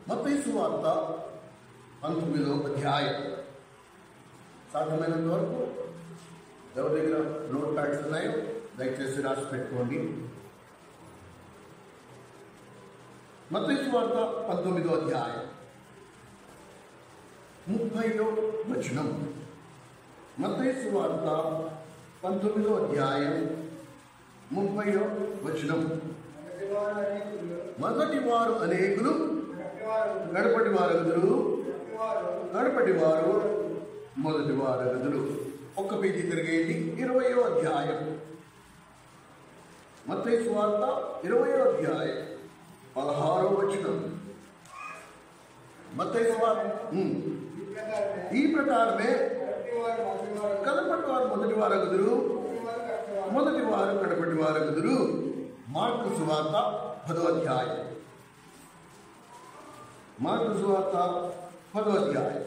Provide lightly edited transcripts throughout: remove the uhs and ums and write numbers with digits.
మత్తయి సువార్త 19వ అధ్యాయం. సాధ్యమైనంత వరకు ఎవరి దగ్గర నోట్ ప్యాడ్స్ ఉన్నాయో దయచేసి రాసి పెట్టుకోండి. మత్తయి సువార్త 19వ అధ్యాయం 30వ వచనం. మత్తయి సువార్త 19వ అధ్యాయం 30వ వచనం. మొదటి వారు అనేకులు, గడపటి వారగుదురు, గడపటి వారు మొదటి వారగుదురు. ఒక్క పేజీ తిరిగేయండి. 20వ అధ్యాయం మత్తయి సువార్త 20వ అధ్యాయం 16వ వచనం. మత్తయి సువార్త ఈ ప్రకారమే కడపటి వారు మొదటి వారగుదురు, మొదటి వారు కడపటి వారగుదురు. మార్కు సువార్త 10వ అధ్యాయం. మార్కు సువార్త 10వ అధ్యాయం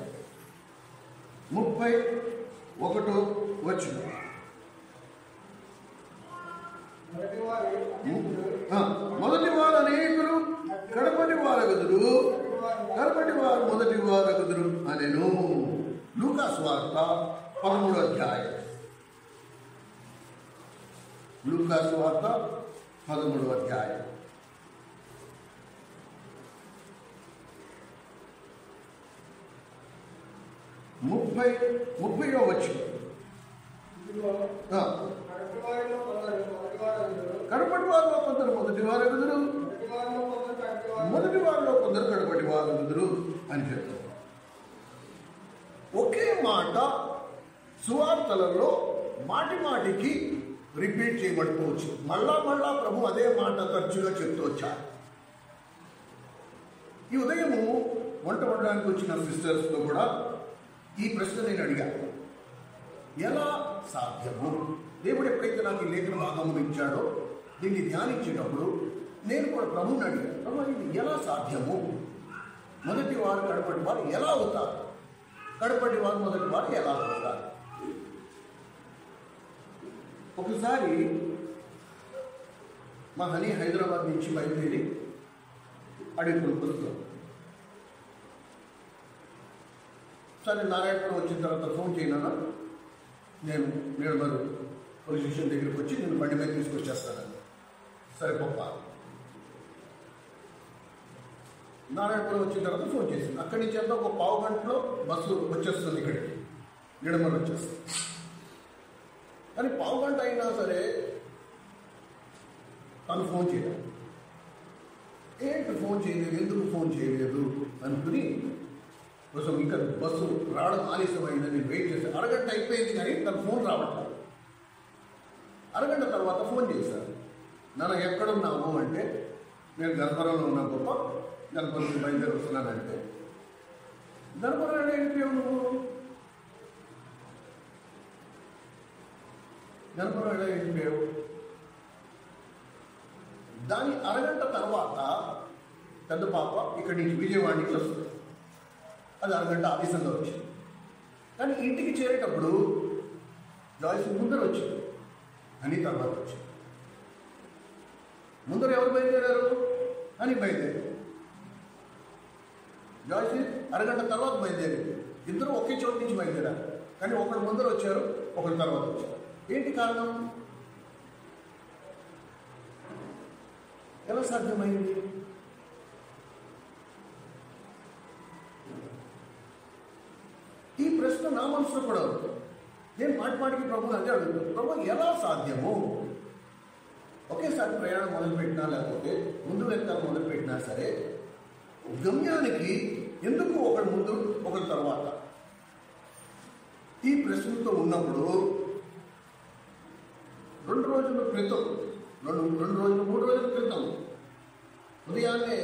31వ వచనం. మొదటి వారు అనేకులు, కడపటి వారగుదురు, కడపటి వారు మొదటి వారగుదురు అనెను. లూకా సువార్త 13వ అధ్యాయం. లూకా సువార్త 13వ అధ్యాయం 30వ వచనం. కడపటి వారిలో కొందరు మొదటి వారగుదురు, మొదటి వారిలో కొందరు కడపటి వారగుదురు అని చెప్తారు. ఒకే మాట సువార్తలలో మాటి మాటికి రిపీట్ చేయబడుతూ వచ్చు. మళ్ళా ప్రభు అదే మాట తరచుగా చెప్తూ వచ్చారు. ఈ ఉదయము వంట వండడానికి వచ్చిన సిస్టర్స్తో కూడా ఈ ప్రశ్న నేను అడిగాను. ఎలా సాధ్యము? దేవుడు ఎప్పుడైతే నాకు ఈ లేఖన భాగమును ఇచ్చాడో దీన్ని ధ్యానించేటప్పుడు నేను కూడా ప్రభువుని అడిగాను, ప్రభు ఇది ఎలా సాధ్యము? మొదటి వారు కడపటి వారు ఎలా అవుతారు? కడపటి వారు మొదటి వారు ఎలా అవుతారు? ఒకసారి మా హనీ హైదరాబాద్ నుంచి బయలుదేరి అడవికి వస్తాం. సరే నారాయణపురం వచ్చిన తర్వాత ఫోన్ చేయనన్నా, నేను మరి పోలీస్ స్టేషన్ దగ్గరికి వచ్చి నేను బండి మీద తీసుకొచ్చేస్తానని. సరే గొప్ప. నారాయణపురం వచ్చిన తర్వాత ఫోన్ చేసింది. అక్కడి నుంచి అంతా ఒక పావు గంటలో బస్సు వచ్చేస్తుంది, ఇక్కడికి నిడమలు వచ్చేస్తుంది. కానీ పావు గంట అయినా సరే తను ఫోన్ చేయలేదు. ఏంటి ఫోన్ చేయలేదు, ఎందుకు ఫోన్ చేయలేదు అనుకుని కోసం ఇంకా బస్సు రావడం ఆలస్యమైందని నేను వెయిట్ చేశాను. అరగంట అయిపోయింది కానీ తన ఫోన్ రావట్లేదు. అరగంట తర్వాత ఫోన్ చేశాను. నాన్న ఎక్కడున్నావు అంటే, నేను గణపురంలో ఉన్నా గొప్ప, గణపురం బయలుదేరి వస్తున్నానంటే, గణపురం ఏంటి నువ్వు? గణపురం ఏంటి? దాని అరగంట తర్వాత పెద్ద పాప ఇక్కడి నుంచి విజయవాడ నుంచి వస్తుంది. అది అరగంట ఆలస్యంగా వచ్చింది. కానీ ఇంటికి చేరేటప్పుడు జాయిస్ ముందర వచ్చింది అని తర్వాత వచ్చింది. ముందర ఎవరు బయలుదేరారు అని బయలుదేరారు. జాయిస్ అరగంట తర్వాత బయలుదేరింది. ఇద్దరు ఒకే చోటు నుంచి బయలుదేరారు. కానీ ఒకరు ముందర వచ్చారు, ఒకరు తర్వాత వచ్చారు. ఏంటి కారణం? ఎలా సాధ్యమైంది? ఈ ప్రశ్న నా మనసులో కూడా ఉంది. నేను మాటికి ప్రభుని అదే అడుగుతాను, ప్రభు ఎలా సాధ్యము? ఒకేసారి ప్రయాణం మొదలుపెట్టినా లేకపోతే ముందు వెనకాల మొదలుపెట్టినా సరే గమ్యానికి ఎందుకు ఒకరి ముందు ఒకరి తర్వాత? ఈ ప్రశ్నతో ఉన్నప్పుడు 2 రోజుల క్రితం, 3 రోజుల క్రితం ఉదయాన్నే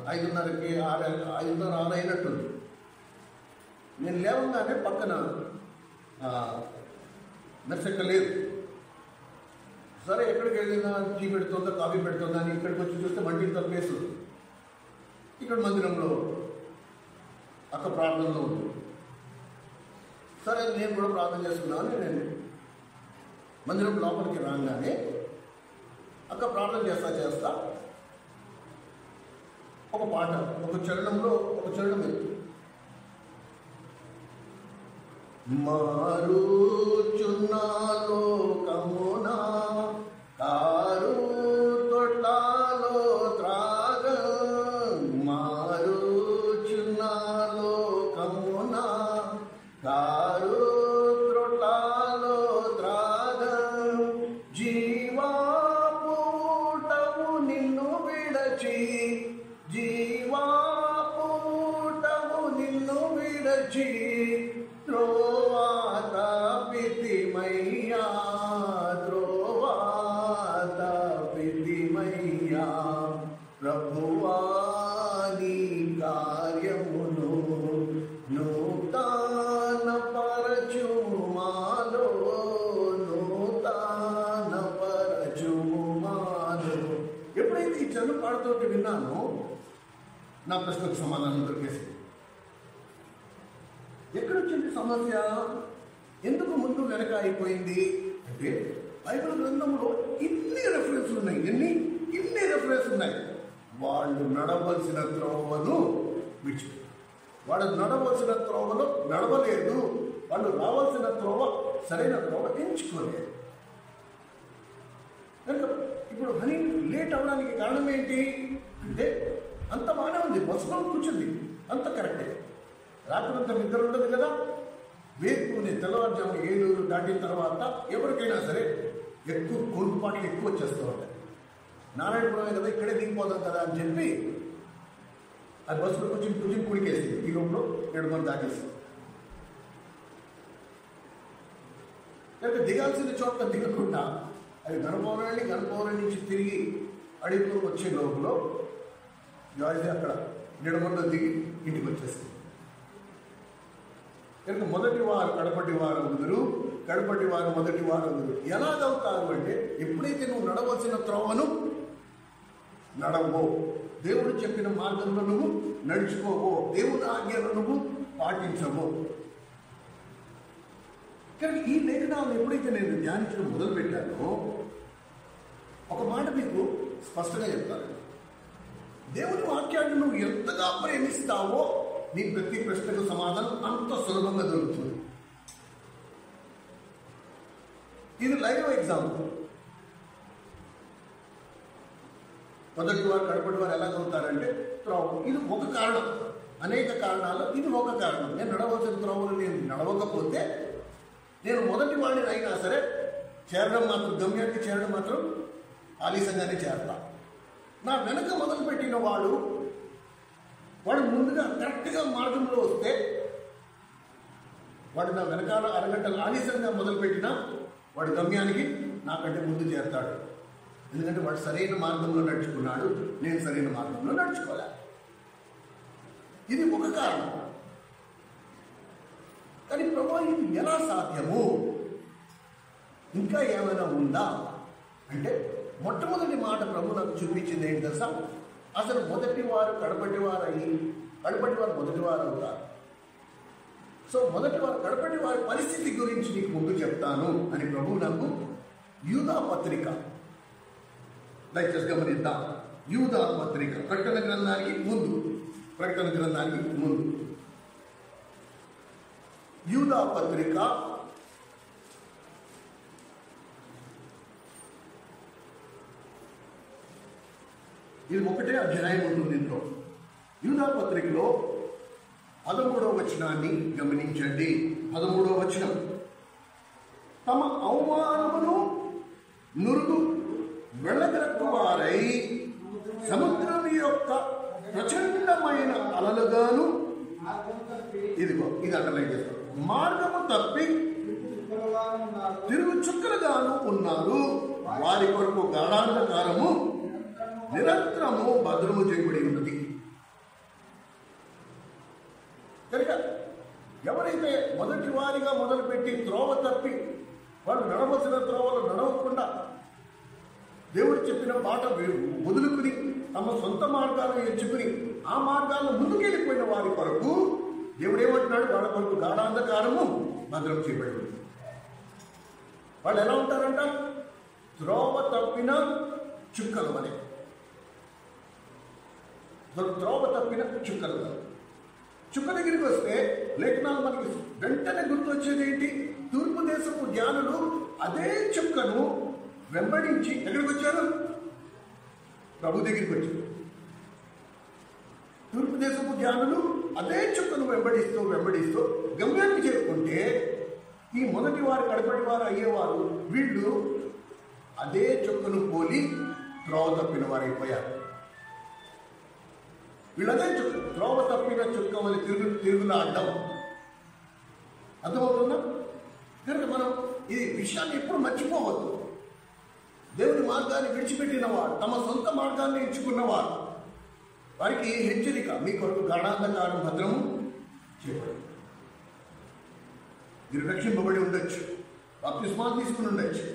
5:30కి 5:30 అయినట్టుంది. నేను లేవగానే పక్కన మెర్సెక్క లేదు. సరే ఎక్కడికి వెళ్ళినా టీ పెడుతుందా కాఫీ పెడుతుందా అని ఇక్కడికి వచ్చి చూస్తే మంటికి తప్పేస్తుంది. ఇక్కడ మందిరంలో అక్క ప్రార్థనలో ఉంది. సరే నేను కూడా ప్రార్థన చేసుకున్నాను. నేను మందిరం లోపలికి రాగానే అక్క ప్రార్థన చేస్తా ఒక పాట, ఒక చరణంలో ఒక చరణం ఎత్తు. మారుచున్న లోకమున కారు తొట్లలో త్రాగ, మారుచున్న లోకమున కారు తొట్లలో త్రాగ, జీవాపూటము నిన్ను విడచి, జీవాపూటము నిన్ను విడచి త్రోవాత పితిమయ్యా, త్రోవాత పితిమయ్యా. ప్రభువాని కార్యమును నూతన పరచుము మాలో, నూతన పరచుము మాలో. ఎప్పుడైతే ఈ చదువు పాడుతోటి విన్నానో నా ప్రశ్నకు సమాధానం దొరికేసింది. ఎక్కడొచ్చింది సమస్య? ఎందుకు ముందు వెనక అయిపోయింది అంటే బైబిల్ గ్రంథంలో ఇన్ని రెఫరెన్స్ ఉన్నాయి. ఇన్ని రెఫరెన్స్ ఉన్నాయి. వాళ్ళు నడవలసిన త్రోవను విడిచిపెట్టారు. వాళ్ళు నడవలసిన త్రోవలో నడవలేదు. వాళ్ళు రావాల్సిన త్రోవ సరైన త్రోవ ఎంచుకోలేదు. కనుక ఇప్పుడు హనీ లేట్ అవ్వడానికి కారణం ఏంటి అంటే అంత బాగానే ఉంది, బస్సులో కూర్చుంది, అంత కరెక్టే. రాత్రంతా నిద్ర ఉండదు కదా. వేకుని తెల్లవారుజాము 7 దాటిన తర్వాత ఎవరికైనా సరే ఎక్కువ కొనుపాట్లు ఎక్కువ వచ్చేస్తూ ఉంటాయి. నారాయణపురమే కదా, ఇక్కడే దిగిపోదాం కదా అని చెప్పి అది బస్సులో కొంచెం కుడికేసింది. ఈ లోపల 7 మంది దాటేసింది. లేకపోతే దిగాల్సిన చోట్ల దిగకుండా అది గణపవరం నుంచి తిరిగి అడిగి వచ్చే లోపల జాయిస్ అక్కడ నిడమంలో దిగి ఇంటికి వచ్చేసింది. కనుక మొదటి వారు కడపటి వారు ఉందరు, కడపటి వారు మొదటి వారు ఉందరు. ఎలాగవుతారు అంటే ఎప్పుడైతే నువ్వు నడవలసిన త్రోవను నడవో, దేవుడు చెప్పిన మార్గంలో నువ్వు నడుచుకోవో, దేవుని ఆజ్ఞను నువ్వు పాటించవో. కానీ ఈ లేఖనాలను ఎప్పుడైతే నేను ధ్యానించడం మొదలుపెట్టానో ఒక మాట మీకు స్పష్టంగా చెప్తాను. దేవుని వాక్యాన్ని నువ్వు ఎంతగా ప్రేమిస్తావో నీ ప్రతి ప్రశ్నకు సమాధానం అంత సులభంగా దొరుకుతుంది. ఇది లైవ్ ఎగ్జాంపుల్. మొదటి వారు కడపటి వారు ఎలాగవుతారంటే త్రోవ. ఇది ఒక కారణం, అనేక కారణాలు ఇది ఒక కారణం. నేను నడవలసిన త్రోవలు నేను నడవకపోతే నేను మొదటి వాడిని అయినా సరే చేరడం మాత్రం, గమ్యానికి చేరడం మాత్రం ఆలస్యంగానే చేరతా. నా వెనక మొదలుపెట్టిన వాడు ముందుగా కరెక్ట్గా మార్గంలో వస్తే వాడు నా వెనకాల అరగంటలు ఆలస్యంగా మొదలుపెట్టినా వాడు గమ్యానికి నాకంటే ముందు చేరతాడు. ఎందుకంటే వాడు సరైన మార్గంలో నడుచుకున్నాడు, నేను సరైన మార్గంలో నడుచుకోలే. ఇది ఒక కారణం. కానీ ప్రభు ఇది ఎలా సాధ్యము, ఇంకా ఏమైనా ఉందా అంటే మొట్టమొదటి మాట ప్రభు నాకు చూపించింది ఏంటి తెలుసా? అసలు మొదటి వారు కడపటి వారు అయ్యి కడపటి వారు మొదటి వారు అవుతారు. సో మొదటి వారు కడపటి వారి పరిస్థితి గురించి నీకు ముందు చెప్తాను అని ప్రభు నాకు యూదా పత్రిక, దయచేసి గమనిద్దాం. యూదా పత్రిక ప్రకటన గ్రంథానికి ముందు యూదా పత్రిక ఇది ఒకటే అధ్యాయం ఉంటుంది ఇంట్లో. యూదా పత్రికలో 13వ వచనాన్ని గమనించండి. 13వ వచనం, తమ అవమానమును నురుగు వెళ్ళగరకు వారై సముద్రం యొక్క ప్రచండమైన అలలుగాను, ఇదిగో ఇది అండర్లైన్ చేస్తారు, మార్గము తప్పి తిరుగు చుక్కలుగాను ఉన్నారు. వారి కొరకు గాఢాంధకారము నిరంతరము భద్రము చేయబడి ఉన్నది. కనుక ఎవరైతే మొదటి వారిగా మొదలుపెట్టి త్రోవ తప్పి వాళ్ళు నడవలసిన త్రోవలు నడవకుండా దేవుడు చెప్పిన మాట వదులుకుని తమ సొంత మార్గాలను ఎంచుకుని ఆ మార్గాలను ముందుకెళ్ళిపోయిన వారి కొరకు దేవుడు ఏమంటున్నాడు? వాళ్ళ కొరకు గాఢాంధకారము భద్రం చేయబడి ఉంది. వాళ్ళు ఎలా ఉంటారంట? త్రోవ తప్పిన చుక్కలు అని. త్రోవ తప్పిన చుక్కలు కాదు. చుక్క దగ్గరికి వస్తే లేఖనాలు మనకి వెంటనే గుర్తొచ్చేది ఏంటి? తూర్పు దేశపు జ్ఞానులు అదే చుక్కను వెంబడించి ఎక్కడికి వచ్చారు? ప్రభు దగ్గరికి వచ్చారు. తూర్పు దేశపు జ్ఞానులు అదే చుక్కను వెంబడిస్తూ గమ్యానికి చేరుకుంటే ఈ మొదటి వారు కడపటి వారు అయ్యేవారు వీళ్ళు అదే చుక్కను పోలి త్రోవ తప్పిన వారు అయిపోయారు. వీళ్ళదే చుక్క, త్రోవ తప్పిన చుక్క వల్ల తిరుగులాడడం. అర్థమవుతుందా? కనుక మనం ఈ విషయాన్ని ఎప్పుడు మర్చిపోవద్దు. దేవుని మార్గాన్ని విడిచిపెట్టినవాడు, తమ సొంత మార్గాన్ని ఎంచుకున్నవాడు, వారికి హెచ్చరిక, మీ కొరకు గాఢాంధకారం భద్రము చేయబడి. మీరు రక్షింపబడి ఉండొచ్చు, బాప్తిస్మాలు తీసుకుని ఉండొచ్చు,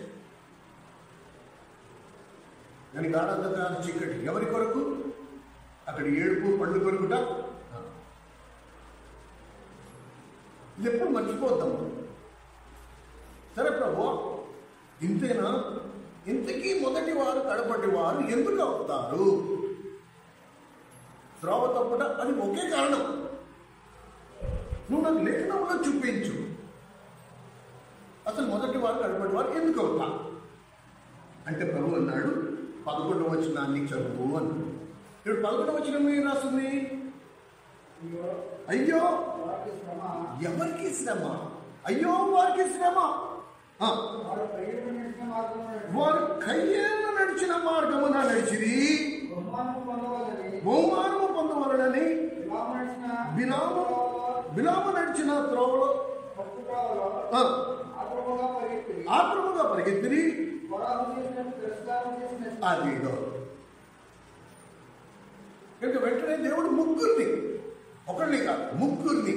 కానీ గాఢాంధకారం చీకటి ఎవరి కొరకు? అక్కడ ఏడుపు పండు కొరకుట. ఇది ఎప్పుడు మర్చిపోద్దాము. సరే ప్రభు, ఇంతేనా? ఇంతకీ మొదటి వారు కడపటి వారు ఎందుకు అవుతారు? త్రోవ తప్పుట అది ఒకే కారణం. నువ్వు నాకు లేఖనంలో చూపించు, అసలు మొదటి వారు కడపటి వారు ఎందుకు అవుతా అంటే ప్రభు అన్నాడు 11వ వచనాన్ని చదువు అన్నాడు. ఇప్పుడు 11వ వచనం ఏం రాస్తుంది? అయ్యో ఎవరికి శ్రమ, అయ్యో వారికి శ్రమ, వారు కయ్యేను నడిచిన మార్గమున నడిచిరి, బహుమానము పొందవలనని బిలాము నడిచిన త్రోవలో ఆత్మముగా పరిగెత్తిరి. అదిగో ఇంకా వెంటనే దేవుడు ముగ్గురిని, ఒకరిని కాదు ముగ్గురిని,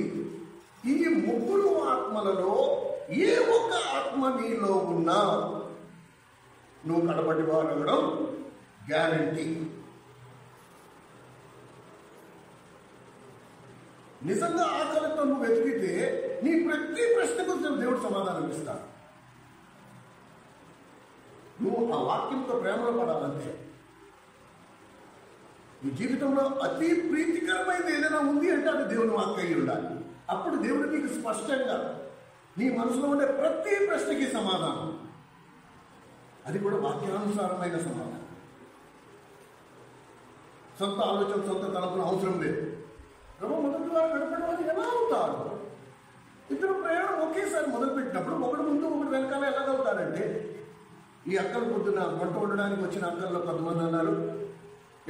ఈ ముగ్గురు ఆత్మలలో ఏ ఒక్క ఆత్మ నీలో ఉన్నా నువ్వు కడపటి వారు అవ్వడం గ్యారంటీ. నిజంగా ఆకలితో నువ్వు వెతికితే నీ ప్రతి ప్రశ్నకు దేవుడు సమాధానం ఇస్తాడు. నువ్వు ఆ వాక్యంతో ప్రేమలో పడాలంటే, నీ జీవితంలో అతి ప్రీతికరమైనది ఏదైనా ఉంది అంటే అది దేవుని వాక్యం అయి ఉండాలి. అప్పుడు దేవుడు నీకు స్పష్టంగా నీ మనసులో ఉండే ప్రతి ప్రశ్నకి సమాధానం, అది కూడా వాక్యానుసారమైన సమాధానం. సొంత ఆలోచన, సొంత తలపున అవసరం లేదు. ప్రభు మొదటి వారు కడపటి వారు ఎలా అవుతారు? ఇద్దరు ప్రయాణం ఒకేసారి మొదలుపెట్టినప్పుడు ఒకటి ముందు ఒకటి వెనకాల ఎలాగవుతారంటే, ఈ అక్కలు పొద్దున వంట వండడానికి వచ్చిన అక్కల్లో కొంతమంది అన్నారు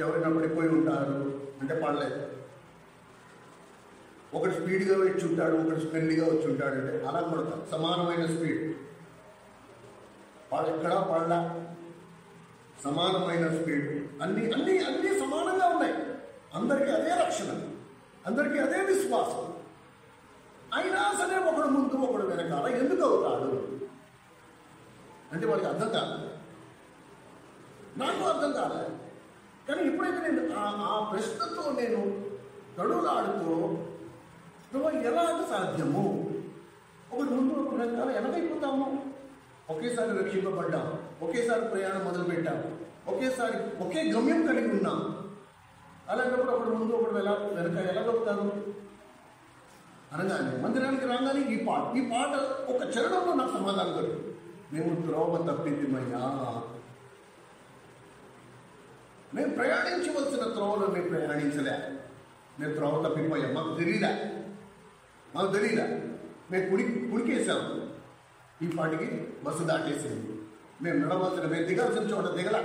ఎవరైనా పడిపోయి ఉంటారు అంటే పడలేదు. ఒకటి స్పీడ్గా వచ్చి ఉంటాడు, ఒకటి స్పెల్లీగా వచ్చి ఉంటాడు అంటే అలా పడతారు. సమానమైన స్పీడ్, వాళ్ళు ఎక్కడా పడలా, సమానమైన స్పీడ్, అన్ని అన్ని అన్ని సమానంగా ఉన్నాయి. అందరికీ అదే రక్షణ, అందరికీ అదే విశ్వాసం. అయినా సరే ఒకడు ముందు ఒకడు వెనకాల ఎందుకు అవుతాడు అంటే వాళ్ళకి అర్థం కాలేదు, నాకు అర్థం కాలేదు. కానీ ఎప్పుడైతే నేను ఆ ప్రశ్నతో నేను తడులాడుతూ నువ్వు ఎలాగ సాధ్యము, ఒకటి ముందు ఒక వెనకాల ఎలాగైపోతాము? ఒకేసారి రక్షింపబడ్డాము, ఒకేసారి ప్రయాణం మొదలుపెట్టాము, ఒకేసారి ఒకే గమ్యం కలిగి ఉన్నాము. అలాంటప్పుడు ఒకటి ముందు ఒకటి వెనక ఎలాగవుతారు అనగానే మందిరానికి రాగానే ఈ పాట ఒక చరణంలో నాకు సమాధానం దొరికింది. మేము త్రోవ తప్పిద్దిమయ్యా, మేము ప్రయాణించవలసిన త్రోవలో మేము ప్రయాణించలే, మేము త్రోవ తప్పిపోయాం, మాకు తెలియదా, మేము కుడికేసాము, ఈ పాటికి బస్సు దాటేసింది, మేము మేము దిగాల్సిన చోట దిగల.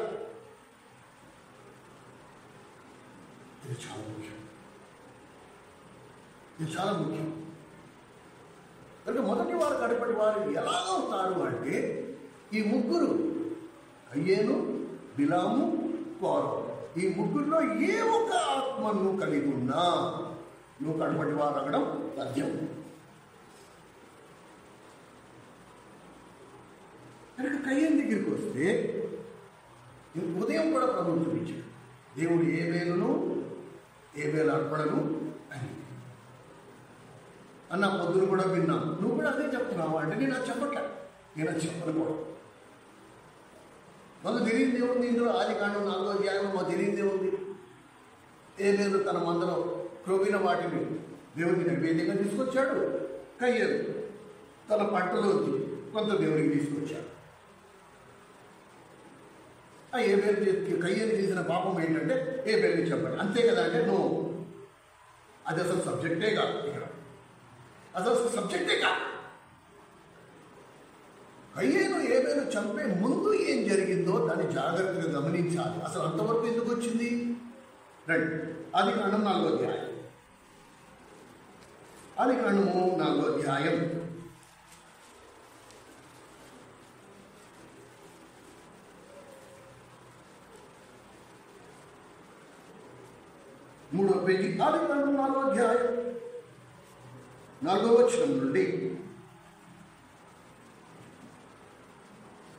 ఇది చాలా ముఖ్యం, ఇది చాలా ముఖ్యం. కనుక మొదటి వారు కడపటి వారు ఎలాగవుతారు అంటే, ఈ ముగ్గురు అయ్యేను, బిలాము, కోరో, ఈ ముగ్గురులో ఏ ఒక్క ఆత్మను కలిగి ఉన్నా నువ్వు కడపటి వారు అనడం సాధ్యం. కనుక కయ్యం దగ్గరికి వస్తే ఉదయం కూడా ప్రభువు చూపించాడు, దేవుడు ఏ వేళ అర్పణను అని అన్న పొద్దును కూడా విన్నాను. నువ్వు కూడా అదే చెప్తున్నావు అంటే నేను అది చెప్పట్లే, నేను అది చెప్పను కూడా. మాకు తెలియదే ఉంది, ఇందులో ఆదికాండం 4వ అధ్యాయం మాకు తెలియదే ఉంది. ఏబేలు తన మందలో క్రొవ్విన వాటిని దేవునికి నైవేద్యంగా తీసుకొచ్చాడు. కయ్యేను తన పంటలోకి కొంత దేవునికి తీసుకొచ్చాడు. ఆ ఏబేలు కయ్యేను చేసిన పాపం ఏంటంటే ఏబేలుని చెప్పండి, అంతే కదా అంటే నువ్వు అది అసలు సబ్జెక్టే కాదు. ఇక్కడ అసలు సబ్జెక్టే కాదు. కయ్యేను ఏబేలు చంపే ముందు ఏం జరిగిందో దాన్ని జాగ్రత్తగా గమనించాలి. అసలు అంతవరకు ఎందుకు వచ్చింది? రండి, ఆదికాండం 4వ అధ్యాయం. ఆదికాండము 4వ అధ్యాయం 3వ పేజీ. ఆదికాండం 4వ అధ్యాయం 4వ వచనం నుండి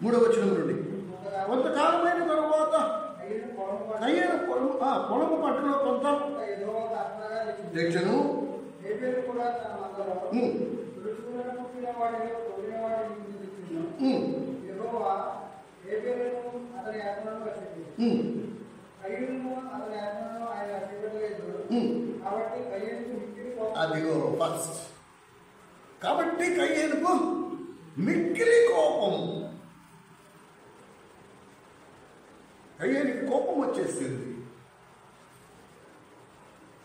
3వ వచనం నుండి. కొంతకాలమైన తరువాత కయ్యేను పొలము పట్టులో కొంత తెచ్చను. అదిగో ఫస్ట్. కాబట్టి కయ్యేనుకు మిక్కిలి కోపం. కయ్యేనికి కోపం వచ్చేసింది.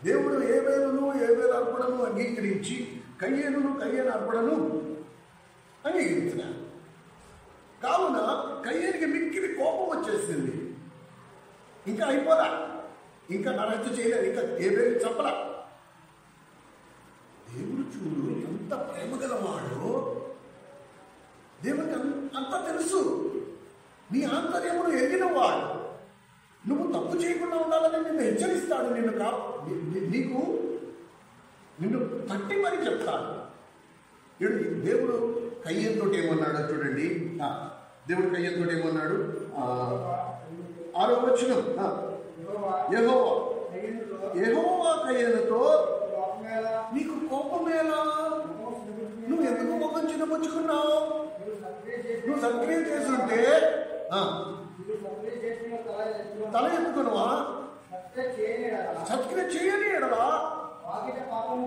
దేవుడు ఏబేలును ఏబేలు అర్పణను అంగీకరించి కయ్యేను అర్పణను అంగీకరించినాడు. కావున కయ్యేనికి మిక్కిలి కోపం వచ్చేసింది. ఇంకా అయిపోదా, ఇంకా నరహత్య చేయలేదు, ఇంకా ఏబేలు చంపలా. దేవుడు చూడు ఎంత ప్రేమ గలవాడో. దేవుడికి అంత తెలుసు. నీ ఆంతర్యమును ఎరిగినవాడు. నువ్వు తప్పు చేయకుండా ఉండాలని నిన్ను హెచ్చరిస్తాడు. నిన్ను తట్టి మరి చెప్తాడు. దేవుడు కయ్యేనుతో ఏమన్నాడో చూడండి. దేవుడు కయ్యేనుతో ఏమన్నాడు? 6వ వచనం. యెహోవా కయ్యేనుతో నీకు కోపమేలా? నువ్వు ఎందుకు ముఖం చిన్నపుచ్చుకున్నావు? నువ్వు సత్క్రియ చేస్తుంటే తల ఎత్తుకున్నావా? సత్క్రియ చేయని ఎడలా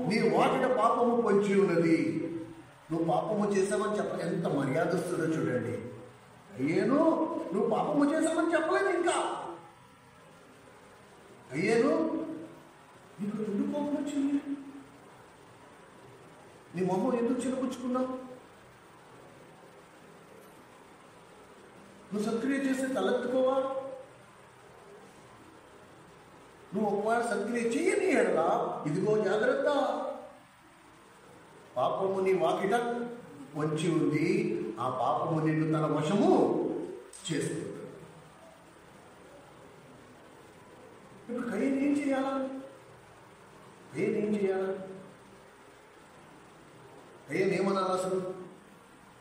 నీ వాకిట పాపము పొంచి ఉన్నది. నువ్వు పాపము చేసావని చెప్పలేదు. ఎంత మర్యాదస్తుడో చూడండి. అయ్యేను నువ్వు పాపము చేసావని చెప్పలేదు. ఇంకా అయ్యేను నీకు ఎందుకు కోపం వచ్చింది? నీ మొహం ఎందుకు చిన్నపుచ్చుకున్నావు? నువ్వు సత్క్రియ చేస్తే తలెత్తుకోవా? నువ్వు ఒకవేళ సత్క్రియ చేయని ఎడలా ఇదిగో జాగ్రత్త, పాపము నీ వాకిట వచ్చి ఉంది. ఆ పాపము నిన్ను తన వశము చేస్తుంది. ఇప్పుడు కయ్యేను ఏం చేయాలా? కయ్యేను ఏమన్నా అసలు?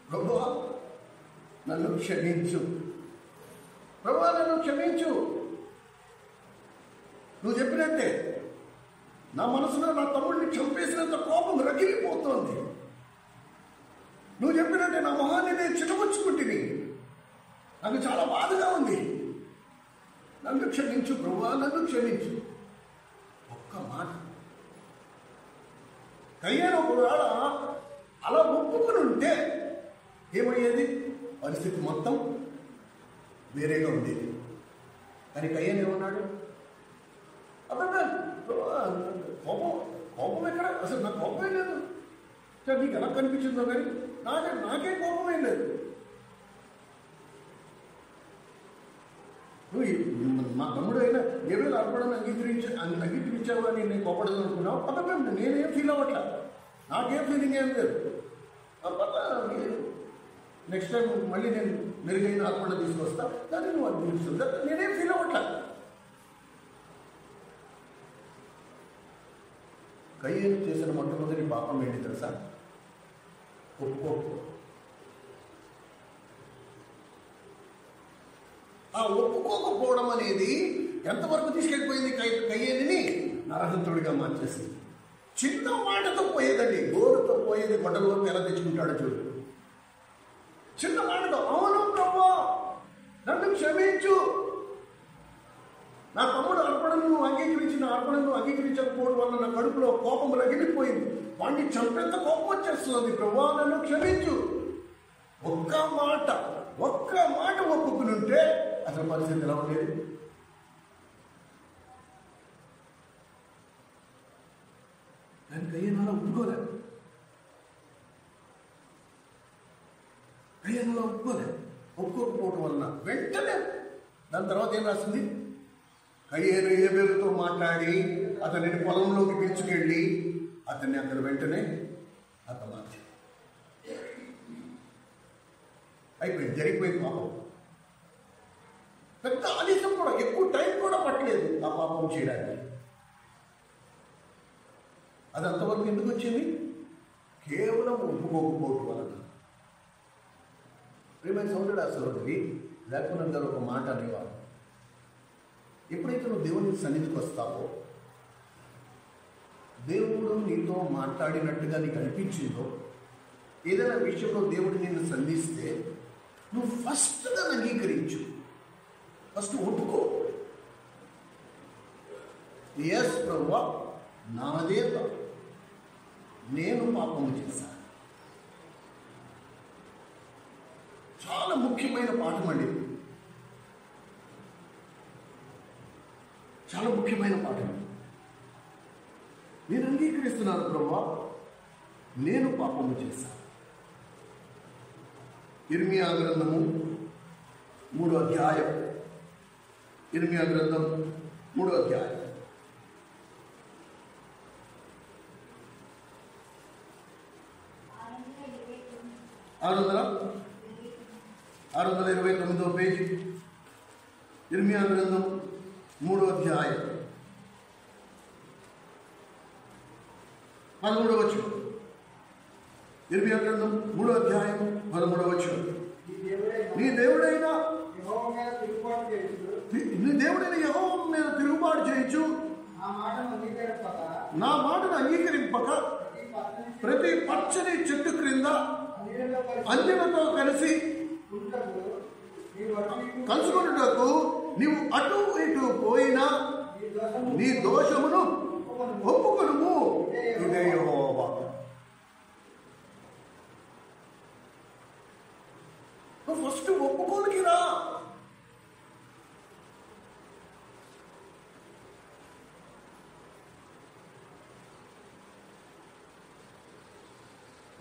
ప్రభువా నన్ను క్షమించు, ప్రభువా నన్ను క్షమించు. నువ్వు చెప్పినట్టే నా మనసులో నా తమ్ముడిని చంపేసినంత కోపం రగిలిపోతోంది. నువ్వు చెప్పినట్టే నా మొహాన్ని నేను చిటపుచ్చుకుంటుని. నాకు చాలా బాధగా ఉంది. నన్ను క్షమించు ప్రభువా, నన్ను క్షమించు. ఒక్క మాట. కయ్యేను ఒకవేళ అలా ఒప్పుకుని ఉంటే ఏమయ్యేది? పరిస్థితి మొత్తం వేరేగా ఉండేది. కానీ కయ్యేను ఏమన్నాడు? అబ్బా కోపం ఎక్కడ? అసలు నాకు కోపమే లేదు. సరే నీకు ఎలా కనిపించిందో కానీ నాకే కోపమే లేదు. నువ్వు మా తమ్ముడు అయినా ఏవేళ అర్పణను అంగీకరించావు అని నేను కోపడదు అనుకున్నావు. అబ్బా నేనేం ఫీల్ అవ్వట్లా. నాకేం ఫీలింగ్ ఏం లేదు. నెక్స్ట్ టైం మళ్ళీ నేను మెరుగైన అర్పణ తీసుకొస్తా, దాన్ని నువ్వు అనిపిస్తుంది. నేనేం ఫీల్ అవ్వట్లా. కయ్యేను చేసిన మొట్టమొదటి పాపం ఏంటి తెలుసా? ఒప్పుకోకపోవడం. ఆ ఒప్పుకోకపోవడం అనేది ఎంతవరకు తీసుకెళ్ళిపోయింది? కయ్యేనుని నరహంతుడిగా మార్చేసింది. చిన్న మాటతో పోయేదండి, గోరుతో పోయేది గొడ్డలోకి ఎలా తెచ్చుకుంటాడో చూడు. చిన్న మాటతో అవును ప్రభువా నన్ను క్షమించు, నా తమ్ముడు అర్పణను నువ్వు అంగీకరించిన అర్పణను అంగీకరించకపోవడం వల్ల నా కడుపులో కోపం రగిలిపోయింది. వాడిని చంపేంత కోపం వచ్చేస్తుంది. ప్రభువా నన్ను క్షమించు. ఒక్క మాట ఒప్పుకుని ఉంటే అసలు పరిస్థితి ఎలా ఉండేది? కానీ కయ్యనాలా ఒప్పుకోలేదు. ఒప్పుకోకపోవటం వలన వెంటనే దాని తర్వాత ఏం రాసింది? కయ్యేను ఏబేలుతో మాట్లాడి అతనిని పొలంలోకి పిలుచుకెళ్ళి అతన్ని అక్కడ వెంటనే హతమార్చాడు. అయిపోయింది, జరిగిపోయింది పాపం. పెద్ద ఆలస్యం కూడా, ఎక్కువ టైం కూడా పట్టలేదు ఆ పాపం చేయడానికి. అది అంతవరకు ఎందుకు వచ్చింది? కేవలం ఒప్పుకోకపోవటం వలన. ప్రియమైన సోదరుడా సోదరి, లేకపోతే ఒక మాట అనేవారు, ఎప్పుడైతే నువ్వు దేవుని సన్నిధికి వస్తావో, దేవుడు నీతో మాట్లాడినట్టుగా నీకు అనిపించిందో, ఏదైనా విషయంలో దేవుడు నిన్ను సంధిస్తే నువ్వు ఫస్ట్ దాన్ని అంగీకరించు. ఫస్ట్ ఒప్పుకో. ఎస్ ప్రభువా, నాదే తప్పు, నేను పాపం చేశాను. చాలా ముఖ్యమైన పాఠం అండి, చాలా ముఖ్యమైన పాఠం. నేను అంగీకరిస్తున్నాను ప్రభువా, నేను పాపము చేశాను. ఇర్మియా గ్రంథము 3వ అధ్యాయం. ఇర్మియా గ్రంథం 3వ అధ్యాయం. 629వ పేజీ. ఇర్మియా గ్రంథం 3వ అధ్యాయం 13వ వచనం. ఇర్మియా గ్రంథం 3వ అధ్యాయం 13వ వచనం. నీ దేవుడైన యెహోవా మీద తిరుగుబాటు చేయించు, నా మాటను అంగీకరింపక ప్రతి పచ్చని చెట్టు క్రింద అన్యులతో కలిసి కలుసుకున్నటకు నీవు అటు ఇటు పోయినా నీ దోషమును ఒప్పుకొనుము. ఇదే యెహోవా. ఫస్ట్ ఒప్పుకోనికి రా.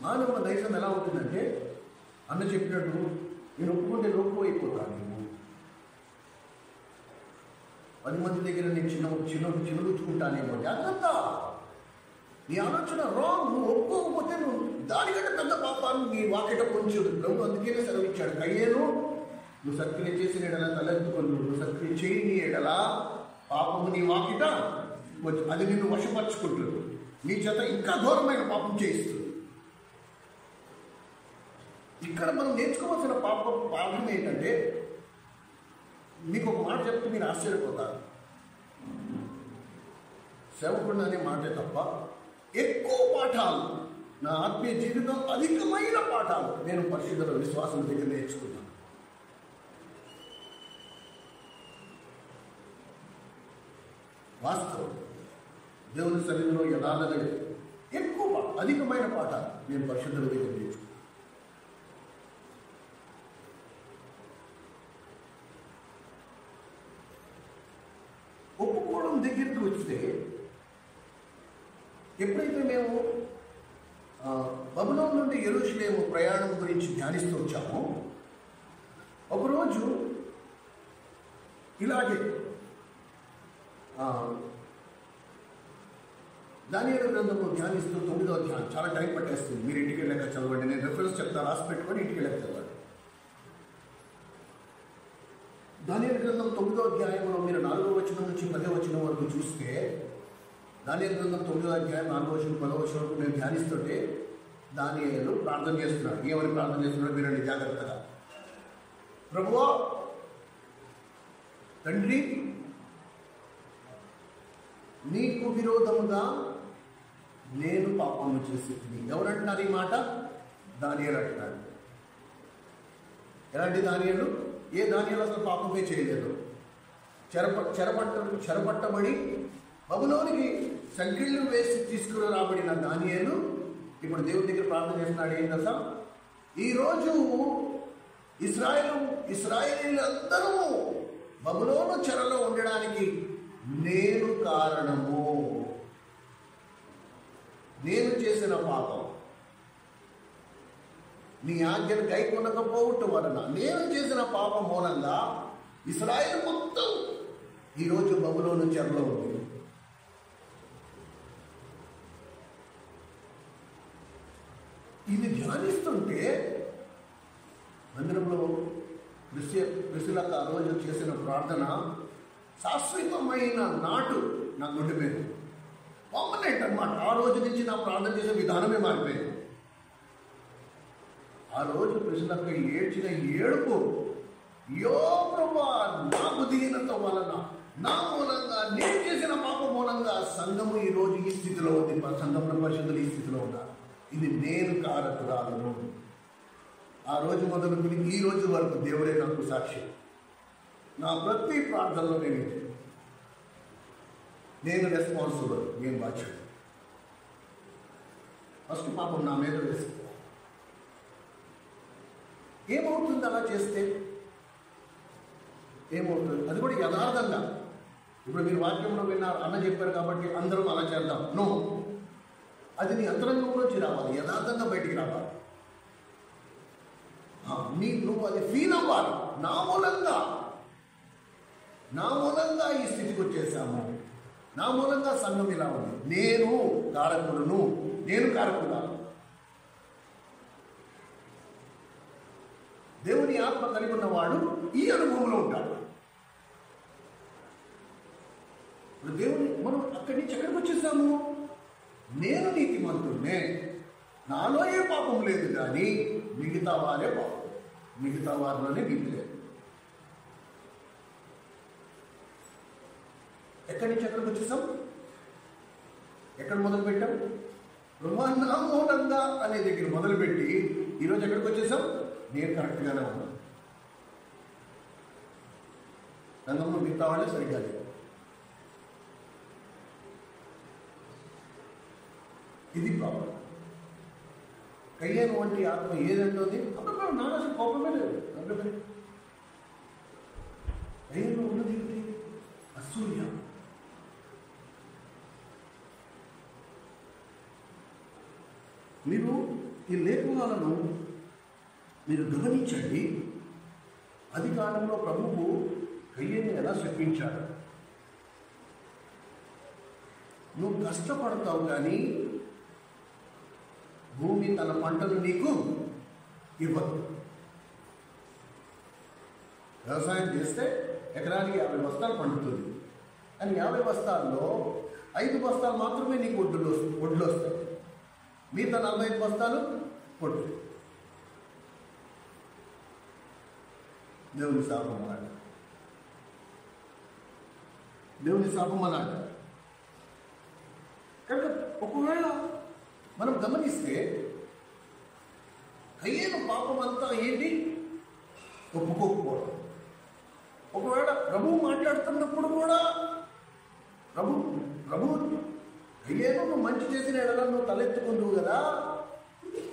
మానవ నైజం ఎలా ఉంటుందంటే, అన్న చెప్పినట్టు నేను ఒప్పుకుంటే లోపు అయిపోతాను. నేను 10 మంది దగ్గర నేను చిన్నగుచ్చుకుంటానేమో. అదంతా నీ ఆలోచన రాంగ్. నువ్వు ఒప్పుకోకపోతే నువ్వు దానికంటే పెద్ద పాపాన్ని నీ వాకిట పొంచు. ప్రభు అందుకనే సెలవిచ్చాడు, కయ్యేను నువ్వు సత్క్రియ చేసిన ఎడలా తలెత్తుకొని, నువ్వు సత్క్రియ చేయని ఎడలా పాపము నీ వాకిట అది నిన్ను వశపరుచుకుంటుంది, నీ చేత ఇంకా ఘోరమైన పాపం చేయిస్తుంది. ఇక్కడ మనం నేర్చుకోవాల్సిన పాఠం ఏంటంటే, మీకు ఒక మాట చెప్తే మీరు ఆశ్చర్యపోతారు. సేవకుడు అనే మాటే తప్ప ఎక్కువ పాఠాలు, నా ఆత్మీయ జీవితం అధికమైన పాఠాలు నేను పరిశుద్ధుల విశ్వాసం దగ్గర నేర్చుకున్నాను. వాస్తవం, దేవుని సన్నిధిలో యథార్థంగా ఎక్కువ అధికమైన పాఠాలు నేను పరిశుద్ధుల దగ్గర నేర్చుకున్నాను. ఒప్పుకోవడం దగ్గరికి వస్తే, ఎప్పుడైతే మేము బబులోను నుండి యెరూషలేము ప్రయాణం గురించి ధ్యానిస్తూ వచ్చామో, ఒకరోజు ఇలాగే దానియేలు గ్రంథము ధ్యానిస్తూ 9వ అధ్యాయం, చాలా టైం పట్టేస్తుంది, మీరు ఇంటికి వెళ్ళాక చదవండి. నేను రెఫరెన్స్ చెప్తాను, రాసి పెట్టుకొని ఇంటికి వెళ్ళాక చదవండి. దానియేలు గ్రంథం 9వ అధ్యాయంలో మీరు 4వ వచనం నుంచి 10వ వచనం వరకు చూస్తే, దానియేలు గ్రంథం 9వ అధ్యాయం 4వ వచనం 10వ వచనం వరకు నేను ధ్యానిస్తుంటే, దానియేలు ప్రార్థన చేస్తున్నాడు. ఏమని ప్రార్థన చేస్తున్నాడు మీరండి జాగ్రత్తగా. ప్రభువా, తండ్రి, నీకు విరోధముగా నేను పాపము చేసి. ఎవరంటున్నారు ఈ మాట? దానియేలు అంటున్నాడు. ఎలాంటి దానియేలు? ఏ దానియేలు అసలు పాపమే చేయలేదు. చెరపట్టబడి బబులోనికి సంఖ్యలు వేసి తీసుకుని రాబడిన దానియేలు ఇప్పుడు దేవుని దగ్గర ప్రార్థన చేస్తున్నాడు. ఏం తెలుసా? ఈరోజు ఇశ్రాయేలీయులందరూ బబులోను చెరలో ఉండడానికి నేను కారణము. నేను చేసిన పాపం, నీ ఆజ్ఞను గైకొనకపోవటం వలన నేను చేసిన పాపం మూలంగా ఇశ్రాయేలు మొత్తం ఈరోజు బబులోను చెరలో ఉంది. ఇది ధ్యానిస్తుంటే మందిరంలో ప్రిసిలక ఆ రోజు చేసిన ప్రార్థన శాశ్వతమైన నాటు నా గుండె మీద పర్మనెంట్ అన్నమాట. ఆ రోజు నుంచి నా ప్రార్థన చేసే విధానమే మారిపోయింది. ఆ రోజు ప్రిసిలక ఏడ్చిన ఏడుపు, యో ప్రభా, నా బుద్ధిహీనత వలన, నా మూలంగా, నేను చేసిన పాప మూలంగా సంఘము ఈరోజు ఈ స్థితిలో ఉంది. సంఘంలో పరిశుద్ధులు ఈ స్థితిలో ఉన్నారు. ఇది నేను కారకురాలను. ఆ రోజు మొదలుకొని ఈ రోజు వరకు దేవుడే నాకు సాక్షి. నా ప్రతి ప్రార్థనలో నేను రెస్పాన్సిబుల్, నేను బాధ్యుడు. ఫస్ట్ పాపం నా మీద వేసుకో. ఏమవుతుంది అలా చేస్తే? ఏమవుతుంది? అది కూడా యథార్థంగా. ఇప్పుడు మీరు వాక్యంలో విన్నారు, అన్న చెప్పారు కాబట్టి అందరం అలా చేద్దాం. నో, అది నీ అంతరంగంలోంచి రావాలి, యథార్థంగా బయటికి రావాలి. నువ్వు అది ఫీల్ అవ్వాలి. నా మూలంగా ఈ స్థితికి వచ్చేసాము, నా మూలంగా సంఘం ఇలా ఉంది, నేను కారకుడును, నేను కారకుడా. దేవుని ఆత్మ కలిగి ఉన్నవాడు ఈ అనుభవంలో ఉంటాడు. ఇప్పుడు దేవుని మనం అక్కడి నుంచి ఎక్కడికి వచ్చేసాము? నేను నీతిమంతుడినే, నాలో ఏ పాపం లేదు, కానీ మిగతా వారే పాపం, మిగతా వారిలోనే నీతి లేదు. ఎక్కడి నుంచి ఎక్కడికి వచ్చేసాం? ఎక్కడ మొదలు పెట్టాం? నా మూలంగా అనే దగ్గర మొదలుపెట్టి ఈరోజు ఎక్కడికి వచ్చేసాం? నేను కరెక్ట్గానే ఉన్నాను, రంగంలో మిగతా వాళ్ళే సరిగ్గా లేదు. ఇది ప్రాబ్లం. కయ్యాను వంటి ఆత్మ ఏదంటుంది? అప్పుడు నాకు అసలు కోపమే లేదు. కయ్యాను ఉన్నది ఏంటి? అసూయ. మీరు ఈ లేఖనాలను మీరు గమనించండి. అది కాలంలో ప్రభువు కయ్యని ఎలా శపించాడు. నువ్వు కష్టపడతావు కానీ భూమి తన పంటను నీకు ఇవ్వదు. వ్యవసాయం చేస్తే ఎకరానికి 50 బస్తాలు పండుతుంది. కానీ 50 బస్తాల్లో 5 బస్తాలు మాత్రమే నీకు ఒడ్లు వస్తాయి. మిగతా 45 బస్తాలు పొట్టు. దేవుని శాపం అన్నాడు. దేవుని శాపం అన్నాడు. కనుక ఒకవేళ మనం గమనిస్తే కయ్యేను పాపం అంతా ఏంటి? ఒప్పుకోకపోవడం. ఒకవేళ ప్రభువు మాట్లాడుతున్నప్పుడు కూడా ప్రభు కయ్యేను నువ్వు మంచి చేసిన ఎడల నువ్వు తలెత్తుకుందువు కదా,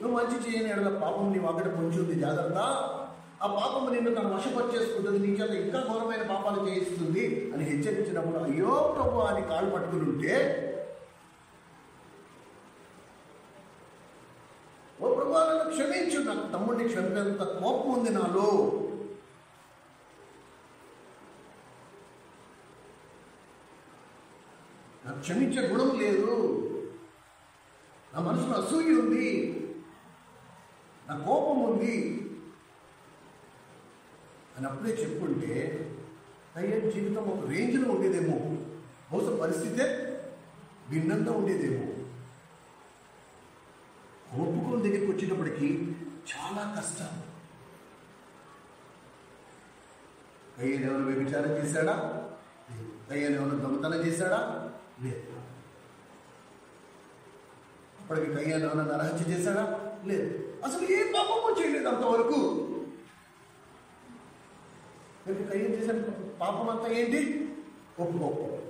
నువ్వు మంచి చేయని ఎడల పాపం నీ అక్కడ పొంచుంది, జాగ్రత్త, ఆ పాపము నిన్ను తను వశపరిచేసుకుంటుంది, నీ చేత ఇంకా ఘోరమైన పాపాలు చేయిస్తుంది అని హెచ్చరించినప్పుడు అయ్యో ప్రభు అని కాళ్ళు పట్టుకుని ఉంటే, ఓ ప్రభు నన్ను క్షమించు, నాకు తమ్ముడిని క్షమించేంత కోపం ఉంది నాలో, నాకు క్షమించే గుణం లేదు, నా మనసులో అసూయ ఉంది, నా కోపం ఉంది అని అప్పుడే చెప్పుంటే అయ్యే జీవితం ఒక రేంజ్లో ఉండేదేమో, బహుశా పరిస్థితే భిన్నంగా ఉండేదేమో. ఒప్పుకోల దగ్గరికి వచ్చేటప్పటికి చాలా కష్టం. అయ్యని ఏమైనా వ్యభిచారం చేశాడా? అయ్యని ఏమైనా దొంగతనం చేశాడా? లేదు. అప్పటికి కయ్యాన్ని ఏమైనా నరహత్య చేశాడా? లేదు. అసలు ఏ పాపము చేయలేదు అంతవరకు. కయ్యం చేసిన పాపం అంతా ఏంటి? ఒప్పుకోకపోవడం.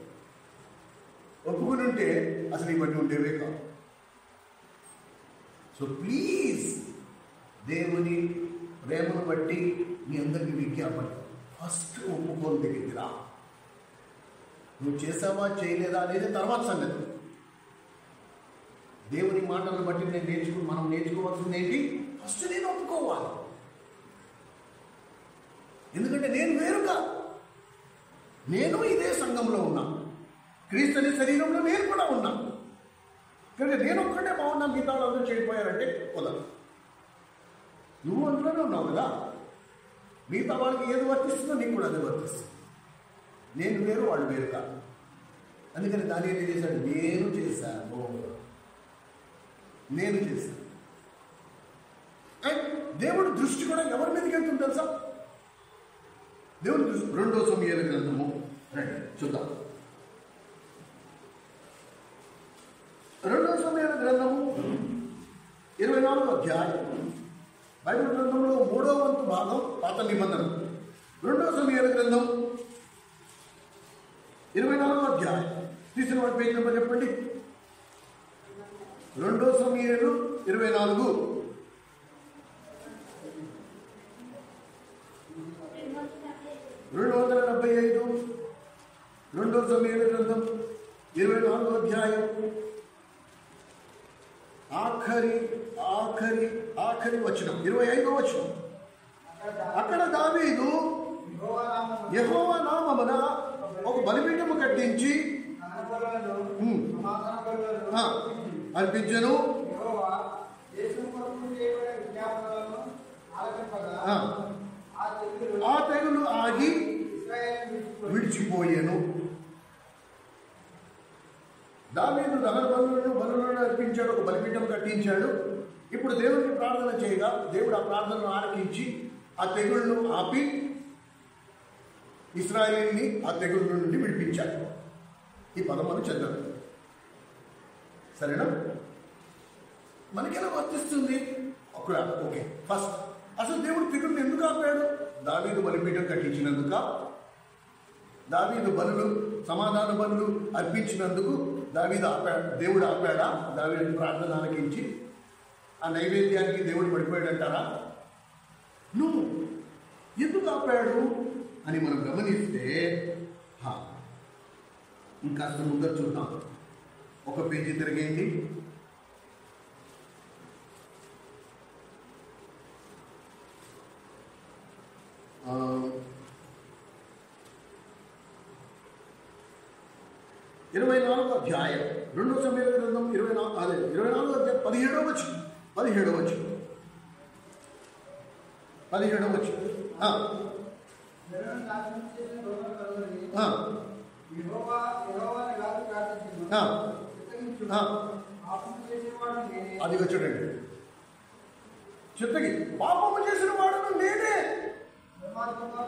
ఒప్పుకుని ఉంటే అసలు ఇవన్నీ ఉండేవే కాదు. సో ప్లీజ్, దేవుని ప్రేమను బట్టి మీ అందరికీ విజ్ఞాపన, ఫస్ట్ ఒప్పుకోని దగ్గర నువ్వు చేసావా చేయలేదా అనేది తర్వాత సంగతి. దేవుని మాటలను బట్టి మనం నేర్చుకోవాల్సింది ఏంటి? ఫస్ట్ నేను ఒప్పుకోవాలి. ఎందుకంటే నేను వేరుగా, నేను ఇదే సంఘంలో ఉన్నా, క్రీస్తు అనే శరీరంలో నేను కూడా ఉన్నా. కానీ నేను ఒక్కడే బాగున్నా, మిగతా వాళ్ళందరూ చెడిపోయారంటే కుదరదు. నువ్వు అందులోనే ఉన్నావు కదా, మిగతా వాళ్ళకి ఏది వర్తిస్తుందో నీకు కూడా అదే వర్తిస్తుంది. నేను వేరు, వాళ్ళు వేరు కాదు. అందుకని దాని ఏం చేశాడు? నేను చేశాను. అండ్ దేవుడు దృష్టి కూడా ఎవరి మీదకి వెళ్తుంది తెలుసా? దేవుడి దృష్టి 2 సమూయేలు గ్రంథము రండి చూద్దాం. 2 సమూయేలు గ్రంథము 24వ అధ్యాయం. బైబిల్ గ్రంథంలో 3వ వంతు భాగం పాత నిబంధన. 2 సమూయేలు గ్రంథం 24వ అధ్యాయం. తీసిన వాటి పేజ్ నెంబర్ చెప్పండి. 2 సమూయేలు 24. 275. 2 సమూయేలు గ్రంథం 24వ అధ్యాయం. ఆఖరి వచనం 25వ వచనం. అక్కడ దావీదు యెహోవా నామమున ఒక బలిపీఠము కట్టించి అర్పించెను. ఆ తెగులు ఆగి విడిచిపోయాను. దావీదు దహన బలులను అర్పించాడు, ఒక బలిపీఠం కట్టించాడు. ఇప్పుడు దేవుడికి ప్రార్థన చేయగా దేవుడు ఆ ప్రార్థనను ఆలకించి ఆ తెగుళ్ళను ఆపి ఇశ్రాయేలుని ఆ తెగుళ్ళ నుండి విడిపించాడు. ఈ పదం మనం చదవాలి, సరేనా? మనకెలా వర్తిస్తుంది? ఓకే, ఫస్ట్ అసలు దేవుడు తెగుళ్ళని ఎందుకు ఆపాడు? దావీదు బలిపీఠం కట్టించినందుక, దావీదు బలులు సమాధాన బలులు అర్పించినందుకు దావీదు ఆపాడు. దేవుడు ఆపాడా? దావీదు ప్రార్థన ఆలకించి ఆ నైవేద్యానికి దేవుడు పడిపోయాడంటారా? నువ్వు ఎందుకు ఆపాడు అని మనం గమనిస్తే ఇంకాస్త ముందర చూద్దాం. ఒక పేజీ తిరిగేయండి. ఇరవై 24వ అధ్యాయం 2 సమూయేలు గ్రంథం 24వ అధ్యాయం 17వ వచనం. 17వ వచనం. అది చూడండి, చిత్తగి పాపము చేసిన వాడును నేనే, దుర్మార్గంగా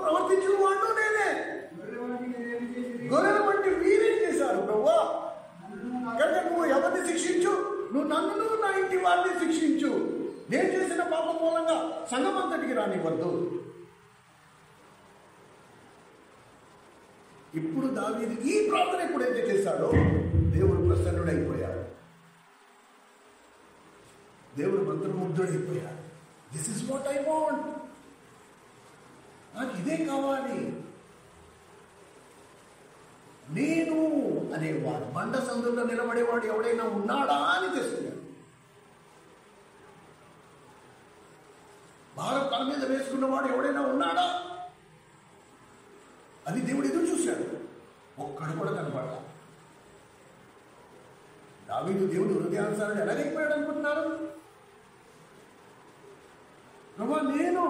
ప్రవర్తించిన వాడును నేనే. గొర్రెల వంటి వీరేం చేశారు ప్రభువా? కనుక నువ్వు ఎవరిని శిక్షించు, నువ్వు నన్ను నా ఇంటి వారిని శిక్షించు. నేను చేసిన పాపం మూలంగా సంఘం అంతటికి రానివ్వద్దు. ఇప్పుడు దావీదు ఈ ప్రార్థన ఎప్పుడైతే చేశాడో దేవుడు ప్రసన్నుడైపోయాడు, దేవుడు మంత్రముగ్ధుడైపోయాడు. This is what I want, నాకు ఇదే కావాలి. నేను అనేవాడు, బండ సందులో నిలబడేవాడు ఎవడైనా ఉన్నాడా అని తెలుసుకున్నాడు. భారత్ తల మీద వేసుకున్నవాడు ఎవడైనా ఉన్నాడా? అది దేవుడు ఎదురు చూశాడు. ఒక్కడు కూడా కనపడ్డా. దావీదు దేవుడు హృదయానుసారుడు ఎలాగైపోయాడు అనుకుంటున్నారు? ప్రభా, నేను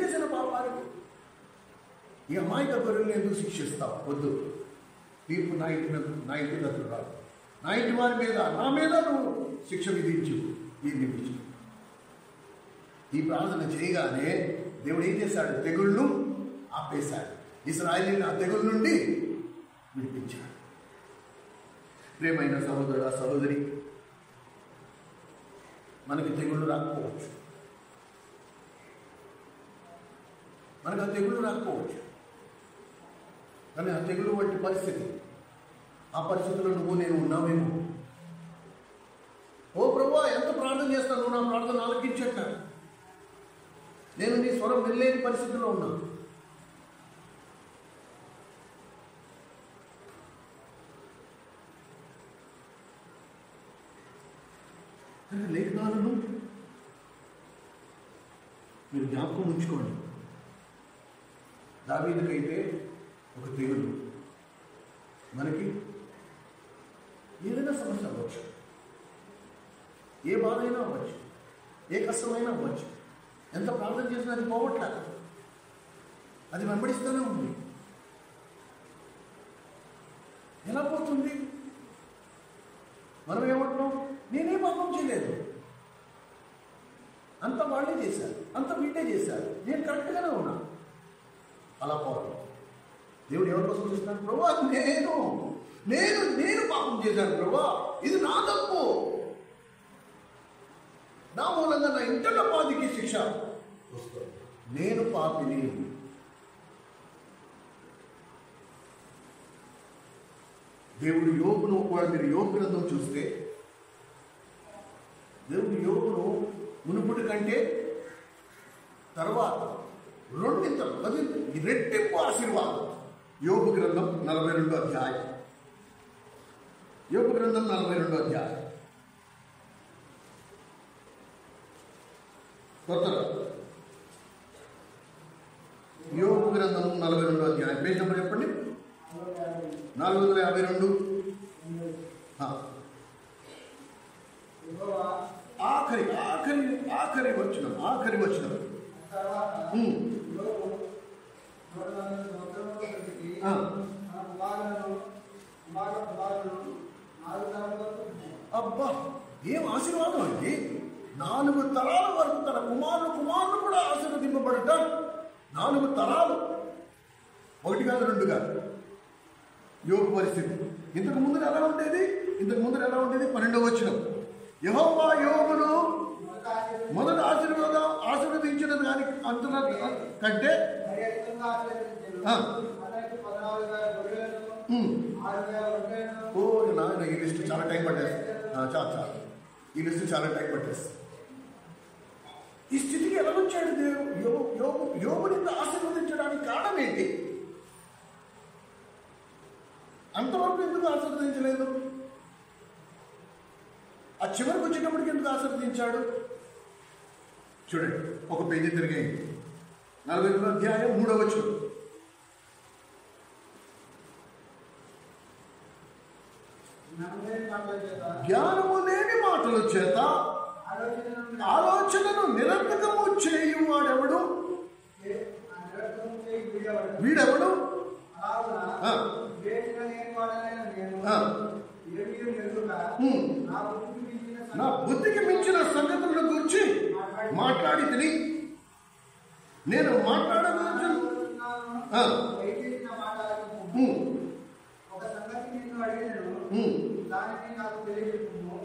చేసిన పాపానికి ఈ అమాయక గొర్రెల్ని ఎందుకు శిక్షిస్తావు? వద్దు, తీర్పు నా ఇంటి దగ్గర రాదు. నా ఇంటి వారి మీద, నా మీద నువ్వు శిక్ష విధించు, విధించు. ఈ ప్రార్థన చేయగానే దేవుడు ఏం చేశాడు? తెగుళ్ళను ఆపేశాడు. ఇశ్రాయేలుని ఆ తెగుళ్ళ నుండి విడిపించాడు. ప్రియమైన సహోదరుడా, సహోదరి, మనకి తెగుళ్ళు రాకపోవచ్చు, మనకు ఆ తెగుళ్ళు రాకపోవచ్చు. కానీ ఆ తెగులు వంటి పరిస్థితి, ఆ పరిస్థితుల్లో నువ్వు నేను ఉన్నామేమో. ఓ ప్రభువా, ఎంత ప్రార్థన చేస్తాను, నువ్వు నా ప్రార్థన ఆలకించట్ల, నేను నీ స్వరం వెళ్ళలేని పరిస్థితిలో ఉన్నాను. కానీ లేఖనాలను మీరు జ్ఞాపకం ఉంచుకోండి. దావీదుకైతే ఒక తెగులు, మనకి ఏదైనా సమస్య అవ్వచ్చు, ఏ బాధ అయినా అవ్వచ్చు, ఏ కష్టమైనా అవ్వచ్చు. ఎంత ప్రార్థన చేసినా అది పోవట్లేదు, అది వెంబడిస్తూనే ఉంది. ఎలా పోతుంది? మనం ఏమంటున్నాం? నేనే పాపం చేయలేదు, అంత వాళ్ళే చేశారు, అంత వీళ్ళే చేశారు, నేను కరెక్ట్గానే ఉన్నా. అలా పోవడం. దేవుడు ఎవరి కోసం చూస్తున్నాడు? ప్రభా, నేను పాపం చేశాను ప్రభా, ఇది నా తప్పు, నా మూలంగా నా ఇంటిలో పాదికి శిక్ష వస్తుంది, నేను పాపిని. దేవుడు యోగును, ఒకవేళ మీరు యోగు గ్రంథం చూస్తే, దేవుడు యోగును మునుపుడి కంటే తర్వాత రెండింతలు రెట్టింపు ఆశీర్వాదం. యోగు గ్రంథం 42వ అధ్యాయం, యోగు గ్రంథం 42వ అధ్యాయం. కొత్తగా యోగు గ్రంథం 42వ అధ్యాయం, పేజ్ నెంబర్ చెప్పండి. 452. ఆఖరి వచ్చిన అబ్బా, ఏం ఆశీర్వాదం అండి! 4 తరాల వరకు తన కుమారులు కూడా ఆశీర్వదింపబడట. 4 తరాలు, 1 కాదు 2 కాదు. యోగు పరిస్థితి ఇంతకు ముందు ఎలా ఉండేది? 12వ వచనం, యెహోవా యోగును మొదట ఆశీర్వదించిన దానికి అంతన కంటే ఈ లిస్ట్ చాలా టైం పట్టేస్తుంది. చాలు, ఈ లిస్ట్ చాలా టైం పట్టేస్తుంది. ఈ స్థితికి ఎలా వచ్చాడు దేవుడు? యోగుని ఆశీర్వదించడానికి కారణం ఏంటి? అంతవరకు ఎందుకు ఆశీర్వదించలేదు? ఆ చివరికి వచ్చేటప్పటికి ఎందుకు ఆశీర్వదించాడు? చూడండి, ఒక పేజీ తిరిగేయండి. 42వ అధ్యాయం 3వ వచనం. జ్ఞానము లేని మాటల చేత ఆలోచనను నిరర్థకము చేయువాడెవడు? వీడెవడు? నా బుద్ధికి మించిన సంగతుల గురించి మాట్లాడి తిని నేను మాట్లాడవచ్చు.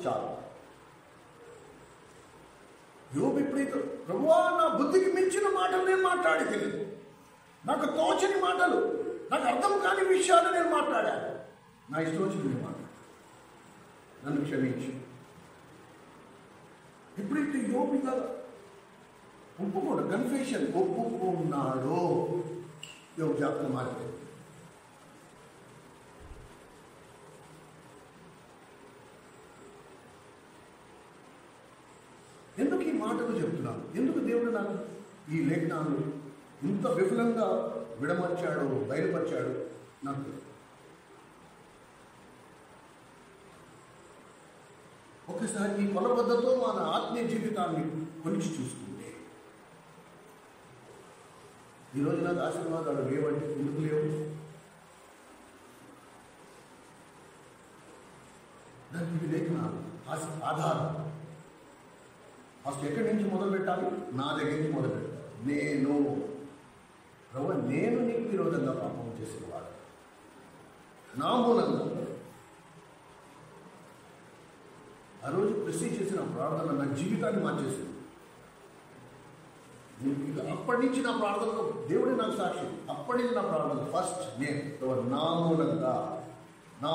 చాలు. యోబు ఎప్పుడైతే ప్రభువా, నా బుద్ధికి మించిన మాటలు నేను మాట్లాడి తిని, నాకు తోచని మాటలు, నాకు అర్థం కాని విషయాలు నేను మాట్లాడాను, నా ఇష్టం వచ్చింది నేను మాట్లాడాను, నన్ను క్షమించి. ఎప్పుడైతే యోబు ఒప్పుకోడు, కన్ఫెషన్ ఒప్పుకున్నాడో, యోబు జాతకం మారిపోయింది. ఎందుకు ఈ మాటలు చెప్తున్నాను? ఎందుకు దేవుడు నాకు ఈ లేఖనాలు ఇంత విఫలంగా విడమర్చాడు, బయలుపరిచాడు? నాకు ఒకసారి ఈ కొలబద్దతో మన ఆత్మీయ జీవితాన్ని కొలిచి చూసుకుంటే, ఈరోజు నాకు ఆశీర్వాదాలు లేవంటే ఎందుకు లేవు? దానికి ఇది లేఖనాలు ఆధారం. ఫస్ట్ ఎక్కడి నుంచి మొదలు పెట్టాలి? నా దగ్గర నుంచి మొదలు పెట్టాలి. నేను నీకు విరోధంగా పాపం చేసేవాడు, నా మూలంగా. ఆ రోజు ప్రశ్న చేసిన ప్రార్థన నా జీవితాన్ని మార్చేసింది. అప్పటి నుంచి నా ప్రార్థనలో దేవుడే నాకు సాక్షి. అప్పటి నుంచి నా ప్రార్థన ఫస్ట్ నేను నా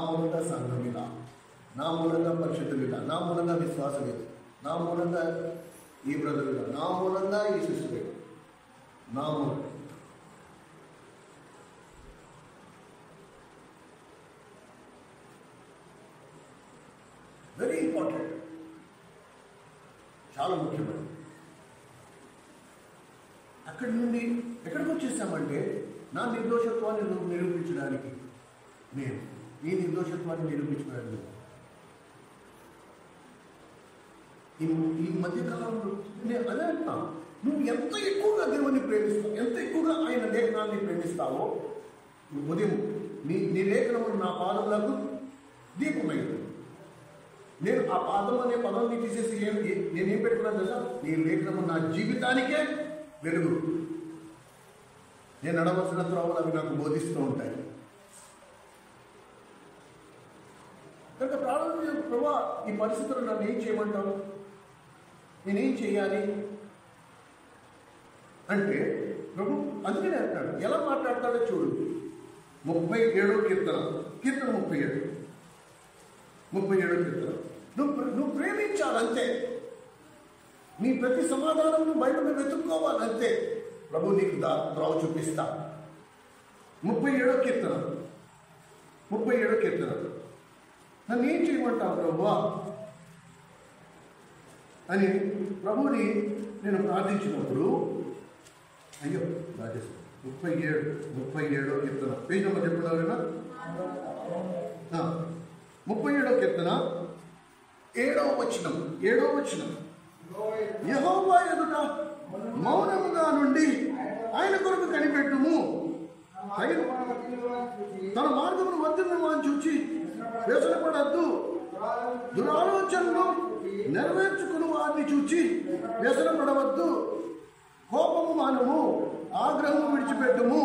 మూలంగా సంఘం మీద, నా మూలంగా పరిశుద్ధుల మీద, నా మూలంగా విశ్వాసం మీద, నా మూలంగా ఈ బ్రదర్ మీద, నా మూలంగా ఈ సిస్టర్ మీద, నా మూలంగా. వెరీ ఇంపార్టెంట్, చాలా ముఖ్యమైనది. అక్కడి నుండి ఎక్కడికి వచ్చేసామంటే నా నిర్దోషత్వాన్ని నిరూపించడానికి, నేను నీ నిర్దోషత్వాన్ని నిరూపించడానికి. ఈ మధ్యకాలంలో నేను అదే అంటున్నాను, నువ్వు ఎంత ఎక్కువగా దేవుని ప్రేమిస్తావు, ఎంత ఎక్కువగా ఆయన లేఖనాన్ని ప్రేమిస్తావో, ఉదయం నీ లేఖనము నా పాదములకు దీపమైంది. నేను ఆ పాదం అనే పదాన్ని తీసేసి నేనేం పెట్టుకున్నాను తెలుసా? నీ లేఖనము నా జీవితానికే వెలుగు. నేను నడవలసిన త్రోవలు అవి నాకు బోధిస్తూ ఉంటాయి. కనుక ప్రారంభ ప్రభా, ఈ పరిస్థితులు నన్ను ఏం చేయమంటావు, నేనేం చేయాలి అంటే ప్రభు అందుకనే అంటాడు. ఎలా మాట్లాడతాడో చూడు. 37వ కీర్తన 37 కీర్తన. నువ్వు ప్రేమించాలంతే, నీ ప్రతి సమాధానం నువ్వు బయట వెతుక్కోవాలంతే. ప్రభు నీకు త్రోవ చూపిస్తా. 37వ కీర్తన. నన్ను ఏం చేయమంటావు ప్రభువా అని ప్రభుని నేను ప్రార్థించినప్పుడు, అయ్యో రాజేష్ 37వ కీర్తన పేజ్ నెంబర్ చెప్పున్నారు కదా. 37వ కీర్తన 7వ వచనం. యెహోవా ఎదుట మౌనముగా నుండి ఆయన కొరకు కనిపెట్టుము. తన మార్గమును వర్ధిల్లు వాని చూచి వ్యసనపడద్దు. దురాలోచనలు నెరవేర్చుకుని వారిని చూచి వ్యసనపడవద్దు. కోపము మానము, ఆగ్రహము విడిచిపెట్టుము.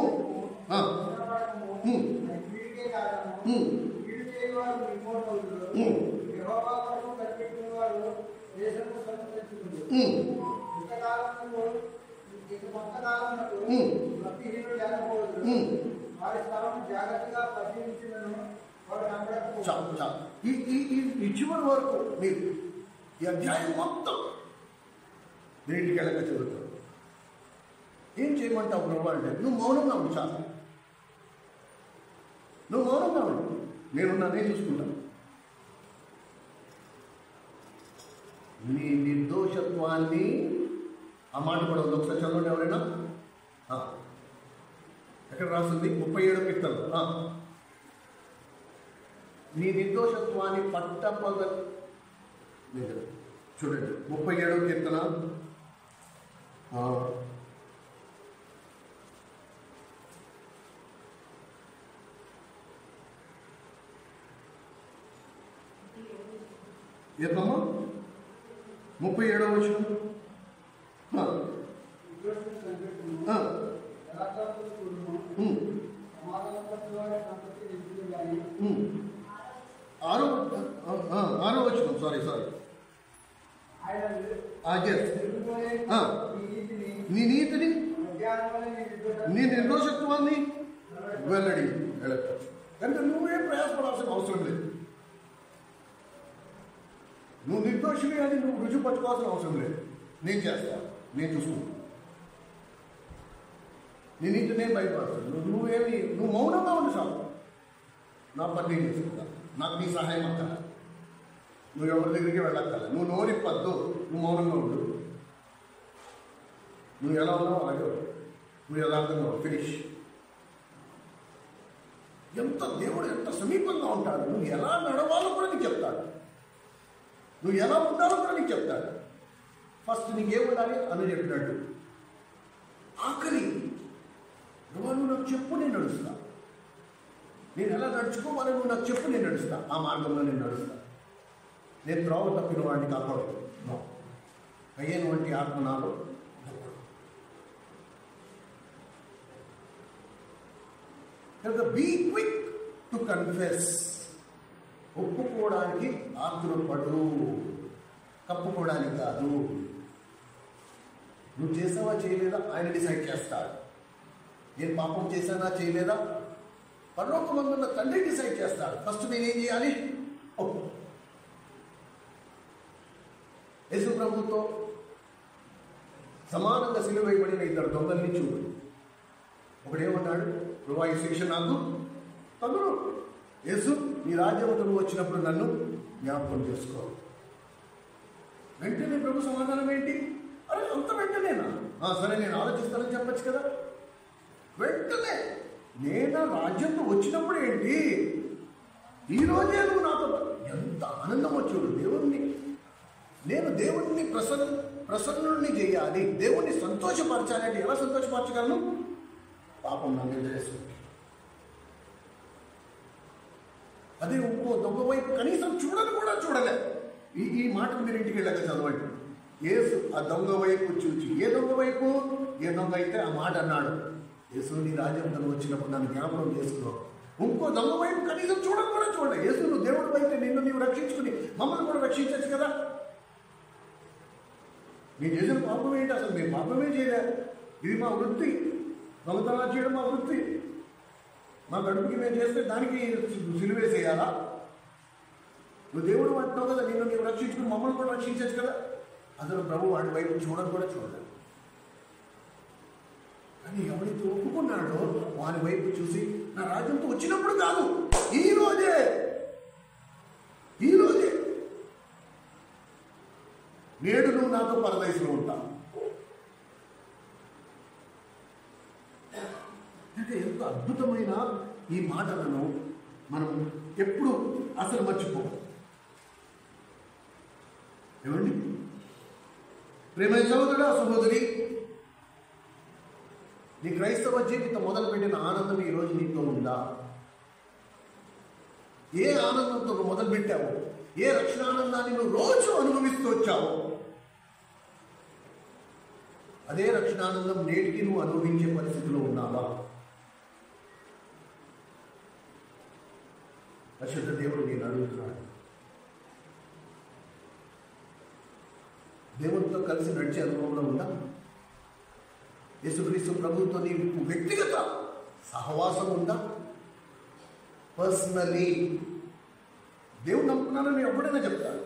ఈ చివరి వరకు మీరు ఈ అధ్యాయం మొత్తం నీటికి వెళ్ళక చదువుతావు. ఏం చేయమంటావు ప్రభు అంటే, నువ్వు మౌనంగా ఉండు చాలు. నువ్వు మౌనంగా ఉండు, నేను చూసుకుంటాను. నీ నిర్దోషత్వాన్ని, ఆ మాట కూడా ఉంది, ఒకసారి చదవండి ఎవరైనా. ఎక్కడ రాస్తుంది? 37వ కీర్తన. నీ నిర్దోషత్వాన్ని పట్టపగ చూడండి. 37వ కీర్తన ఏదమ్మా 37వ వచనం. ఆరో వచనం. సారీ నీ నీతిని, నీ నిర్దోషత్వాన్ని వెల్లడి. కనుక నువ్వేం ప్రయాసపడాల్సిన అవసరం లేదు. నువ్వు నిర్దోషివి అని నువ్వు రుజుపట్టుకోవాల్సిన అవసరం లేదు. నేను చేస్తాను, నేను చూసుకుంటాను. నీ నీతి నేను బయటపడతాను. నువ్వు మౌనంగా ఉండి చాలు. నా పని నేను చేసుకుంటా. నాకు నీ సహాయం అక్కల. నువ్వు ఎవరి దగ్గరికి వెళ్ళక్కల. నువ్వు నోరిప్పద్దు, నువ్వు మౌనంగా ఉండు. నువ్వు ఎలా ఉన్నావు అలాగే నువ్వు యథార్థంగా ఫినిష్. దేవుడు ఎంత సమీపంగా ఉంటాడు. నువ్వు ఎలా నడవాలో కూడా నీకు చెప్తాడు. నువ్వు ఎలా ఉండాలో కూడా నీకు చెప్తాడు. ఫస్ట్ నీకేం ఉండాలి అని చెప్పినట్టు. ఆఖరి నువ్వు నాకు చెప్పు, నేను నడుస్తా. నేను ఎలా నడుచుకోవాలి నువ్వు నాకు చెప్పు, నేను నడుస్తా. ఆ మార్గంలో నేను నడుస్తా. నేను త్రోవ తప్పిన వాడిని కాపాడు. అయ్యను వంటి ఆత్మ నాలో. Be quick to confess. ఒప్పుకోవడానికి ఆతురపడు, కప్పుకోవడానికి కాదు. నువ్వు చేసావా చేయలేదా ఆయన డిసైడ్ చేస్తాడు. నేను పాపం చేశానా చేయలేదా పరలోకమందున్న తండ్రి డిసైడ్ చేస్తాడు. ఫస్ట్ నేనేం చేయాలి? యేసు ప్రభుతో సమానంగా సిలువ వేయబడిన ఇద్దరు దొంగల్ని చూడు. ఒకడేమన్నాడు? ప్రభువా, ఈ శిక్ష నాకు తగును. యేసు, నీ రాజ్యంతో నువ్వు వచ్చినప్పుడు నన్ను జ్ఞాపకం చేసుకో. వెంటనే ప్రభు సమాధానం ఏంటి? అరే అంత వెంటనేనా? సరే నేను ఆలోచిస్తానని చెప్పచ్చు కదా. వెంటనే నేను రాజ్యంతో వచ్చినప్పుడు ఏంటి, ఈరోజే నువ్వు నాతో. ఎంత ఆనందం వచ్చాడు దేవుణ్ణి. నేను దేవుణ్ణి ప్రసన్నుడిని చేయాలి, దేవుణ్ణి సంతోషపరచాలి అంటే ఎలా సంతోషపరచగలను? పాపం నా మీద వేస్తుంది. అదే ఇంకో దొంగ వైపు కనీసం చూడని కూడా చూడలే. ఈ మాటకు మీరు ఇంటికి వెళ్ళాక చదవండి. యేసు ఆ దొంగ వైపు చూచి, ఏ దొంగ వైపు? ఏ దొంగ అయితే ఆ మాట అన్నాడు, యేసు నీ రాజ్యంతో వచ్చినప్పుడు నన్ను జ్ఞాపకం చేసుకో. ఇంకో దొంగ వైపు కనీసం చూడని కూడా చూడలే. యేసు నువ్వు దేవుడు అయితే నిన్ను నీవు రక్షించుకుని మమ్మల్ని కూడా రక్షించచ్చు కదా. మీరు చేసిన పాపం ఏంటి? అసలు మీరు పాపమే చేయలేదు. ఇది మా వృత్తి, దొంగతనాలు చేయడం మా వృత్తి. మా కడుపుకి మేము చేస్తే దానికి సిలువేసేయాలా? నువ్వు దేవుడు అంటున్నావు కదా, నిన్ను నీవు రక్షించుకుని మమ్మల్ని కూడా రక్షించచ్చు కదా. అసలు ప్రభు వాడి వైపు చూడని కూడా చూడలేదు. కానీ ఎవరైతే ఒప్పుకున్నాడో వాని వైపు చూసి, నా రాజ్యంతో వచ్చినప్పుడు కాదు, ఈరోజే నేడు నువ్వు నాతో పరదేశంలో ఉంటావు అంటే ఎంత అద్భుతమైన ఈ మాటలను మనం ఎప్పుడు అసలు మర్చిపో. ఏమండి ప్రేమ సహోదరుడా, సహోదరి, నీ క్రైస్తవ జీవితం మొదలుపెట్టిన ఆనందం ఈరోజు నీతో ఉందా? ఏ ఆనందంతో నువ్వు మొదలుపెట్టావో, ఏ రక్షణానందాన్ని నువ్వు రోజు అనుభవిస్తూ వచ్చావో, అదే రక్షణానందం నేటికి నువ్వు అనుభవించే పరిస్థితిలో ఉన్నావా? పరిశుద్ధ దేవుడు నేను అడుగుతున్నాడు, దేవుడితో కలిసి నడిచే అనుభవంలో ఉందా? యేసుక్రీస్తు ప్రభువుతో నీకు వ్యక్తిగత సహవాసం ఉందా? పర్సనలీ దేవుడు నమ్ముకున్నానని నేను ఎప్పుడైనా చెప్తాను,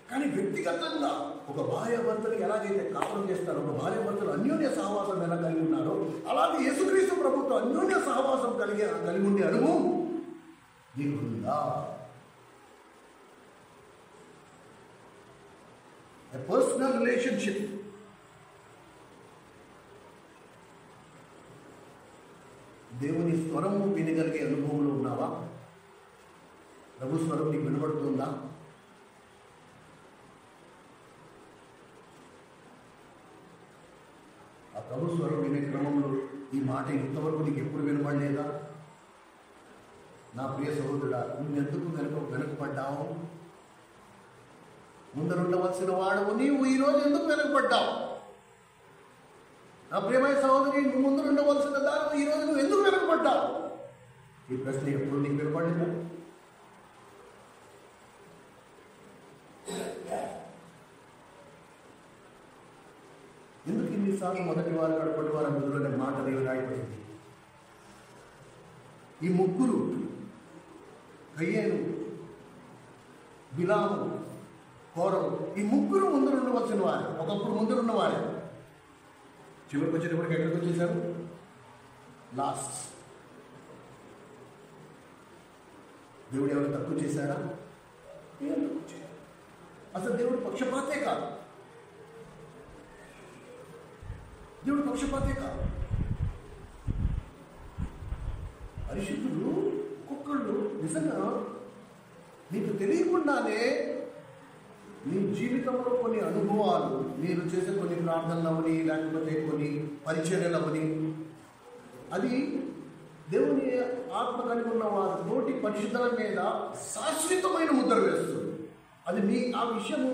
కానీ వ్యక్తిగతంగా ఒక భార్యాభర్తలు ఎలాగైతే కాపురం చేస్తారో, ఒక భార్యాభర్తలు అన్యోన్య సహవాసం ఎలా కలిగి ఉన్నారో, అలాగే యేసుక్రీస్తు ప్రభుత్వం అన్యోన్య సహవాసం కలిగి ఉండే అనుభవం నీకుందా? A personal relationship. దేవుని స్వరము వినగలిగే అనుభవంలో ఉన్నావా? ప్రభు స్వరం నీకు వినబడుతుందా? ఆ ప్రభు స్వరం వినే క్రమంలో ఈ మాట ఇంతవరకు నీకు ఎప్పుడు వినబడలేదా? నా ప్రియ సహోదరుడా, నువ్వెందుకు వెనకపడ్డావు? ముందరుండవలసిన వాడవు నీవు ఈరోజు ఎందుకు వెనకపడ్డావు? నా ప్రియమైన సహోదరి, నువ్వు ముందరుండవలసిన దాని ఈరోజు నువ్వు ఎందుకు వెనకపడ్డావు? ఈ ప్రశ్న ఎప్పుడు నీకు వినపడిందా? ఎందుకు ఇన్నిసార్లు మొదటి వారు కడపటి వారు అందులోనే మాటలు రాయబడింది? ఈ ముగ్గురు, కయ్యేను, బిలాము, కోరవు, ఈ ముగ్గురు ముందరుండవలసిన వారు, ఒకప్పుడు ముందరున్నవారే. చివరికి వచ్చేటప్పటికి ఎక్కడికి వచ్చేసారు? లాస్ట్. దేవుడు ఎవరు తక్కువ చేశాడా? అసలు దేవుడు పక్షపాతే కాదు. దేవుడు పక్షపాతే కాదు. పరిశుద్ధులు ఒక్కొక్కళ్ళు నిజంగా నీకు తెలియకుండానే నీ జీవితంలో కొన్ని అనుభవాలు, మీరు చేసే కొన్ని ప్రార్థనలవని, లేకపోతే కొన్ని పరిచర్యలవని, అది దేవుని ఆత్మ కలిగి ఉన్న వారి నోటి పరిశుద్ధల మీద శాశ్వతమైన ముద్ర వేస్తుంది. అది ఆ విషయము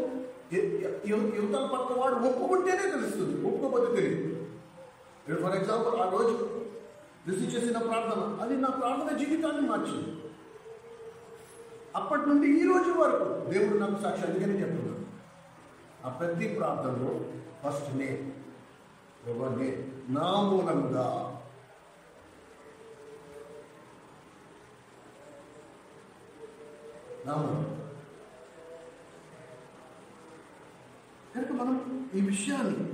యువతల పక్క వాడు ఒప్పుకుంటేనే తెలుస్తుంది, ఒప్పుకోకపోతే తెలియదు. ఫర్ ఎగ్జాంపుల్, ఆ రోజు రిసీవ్ చేసిన ప్రార్థన, అది నా ప్రార్థన జీవితాన్ని మార్చింది. అప్పటి నుండి ఈ రోజు వరకు దేవుడు నాకు సాక్షి. అందుకని చెప్తున్నాను, ఆ ప్రతి ప్రార్థనలో ఫస్ట్ నేమ్, ఎవరిని నా మూలంగా కనుక మనం ఈ విషయాన్ని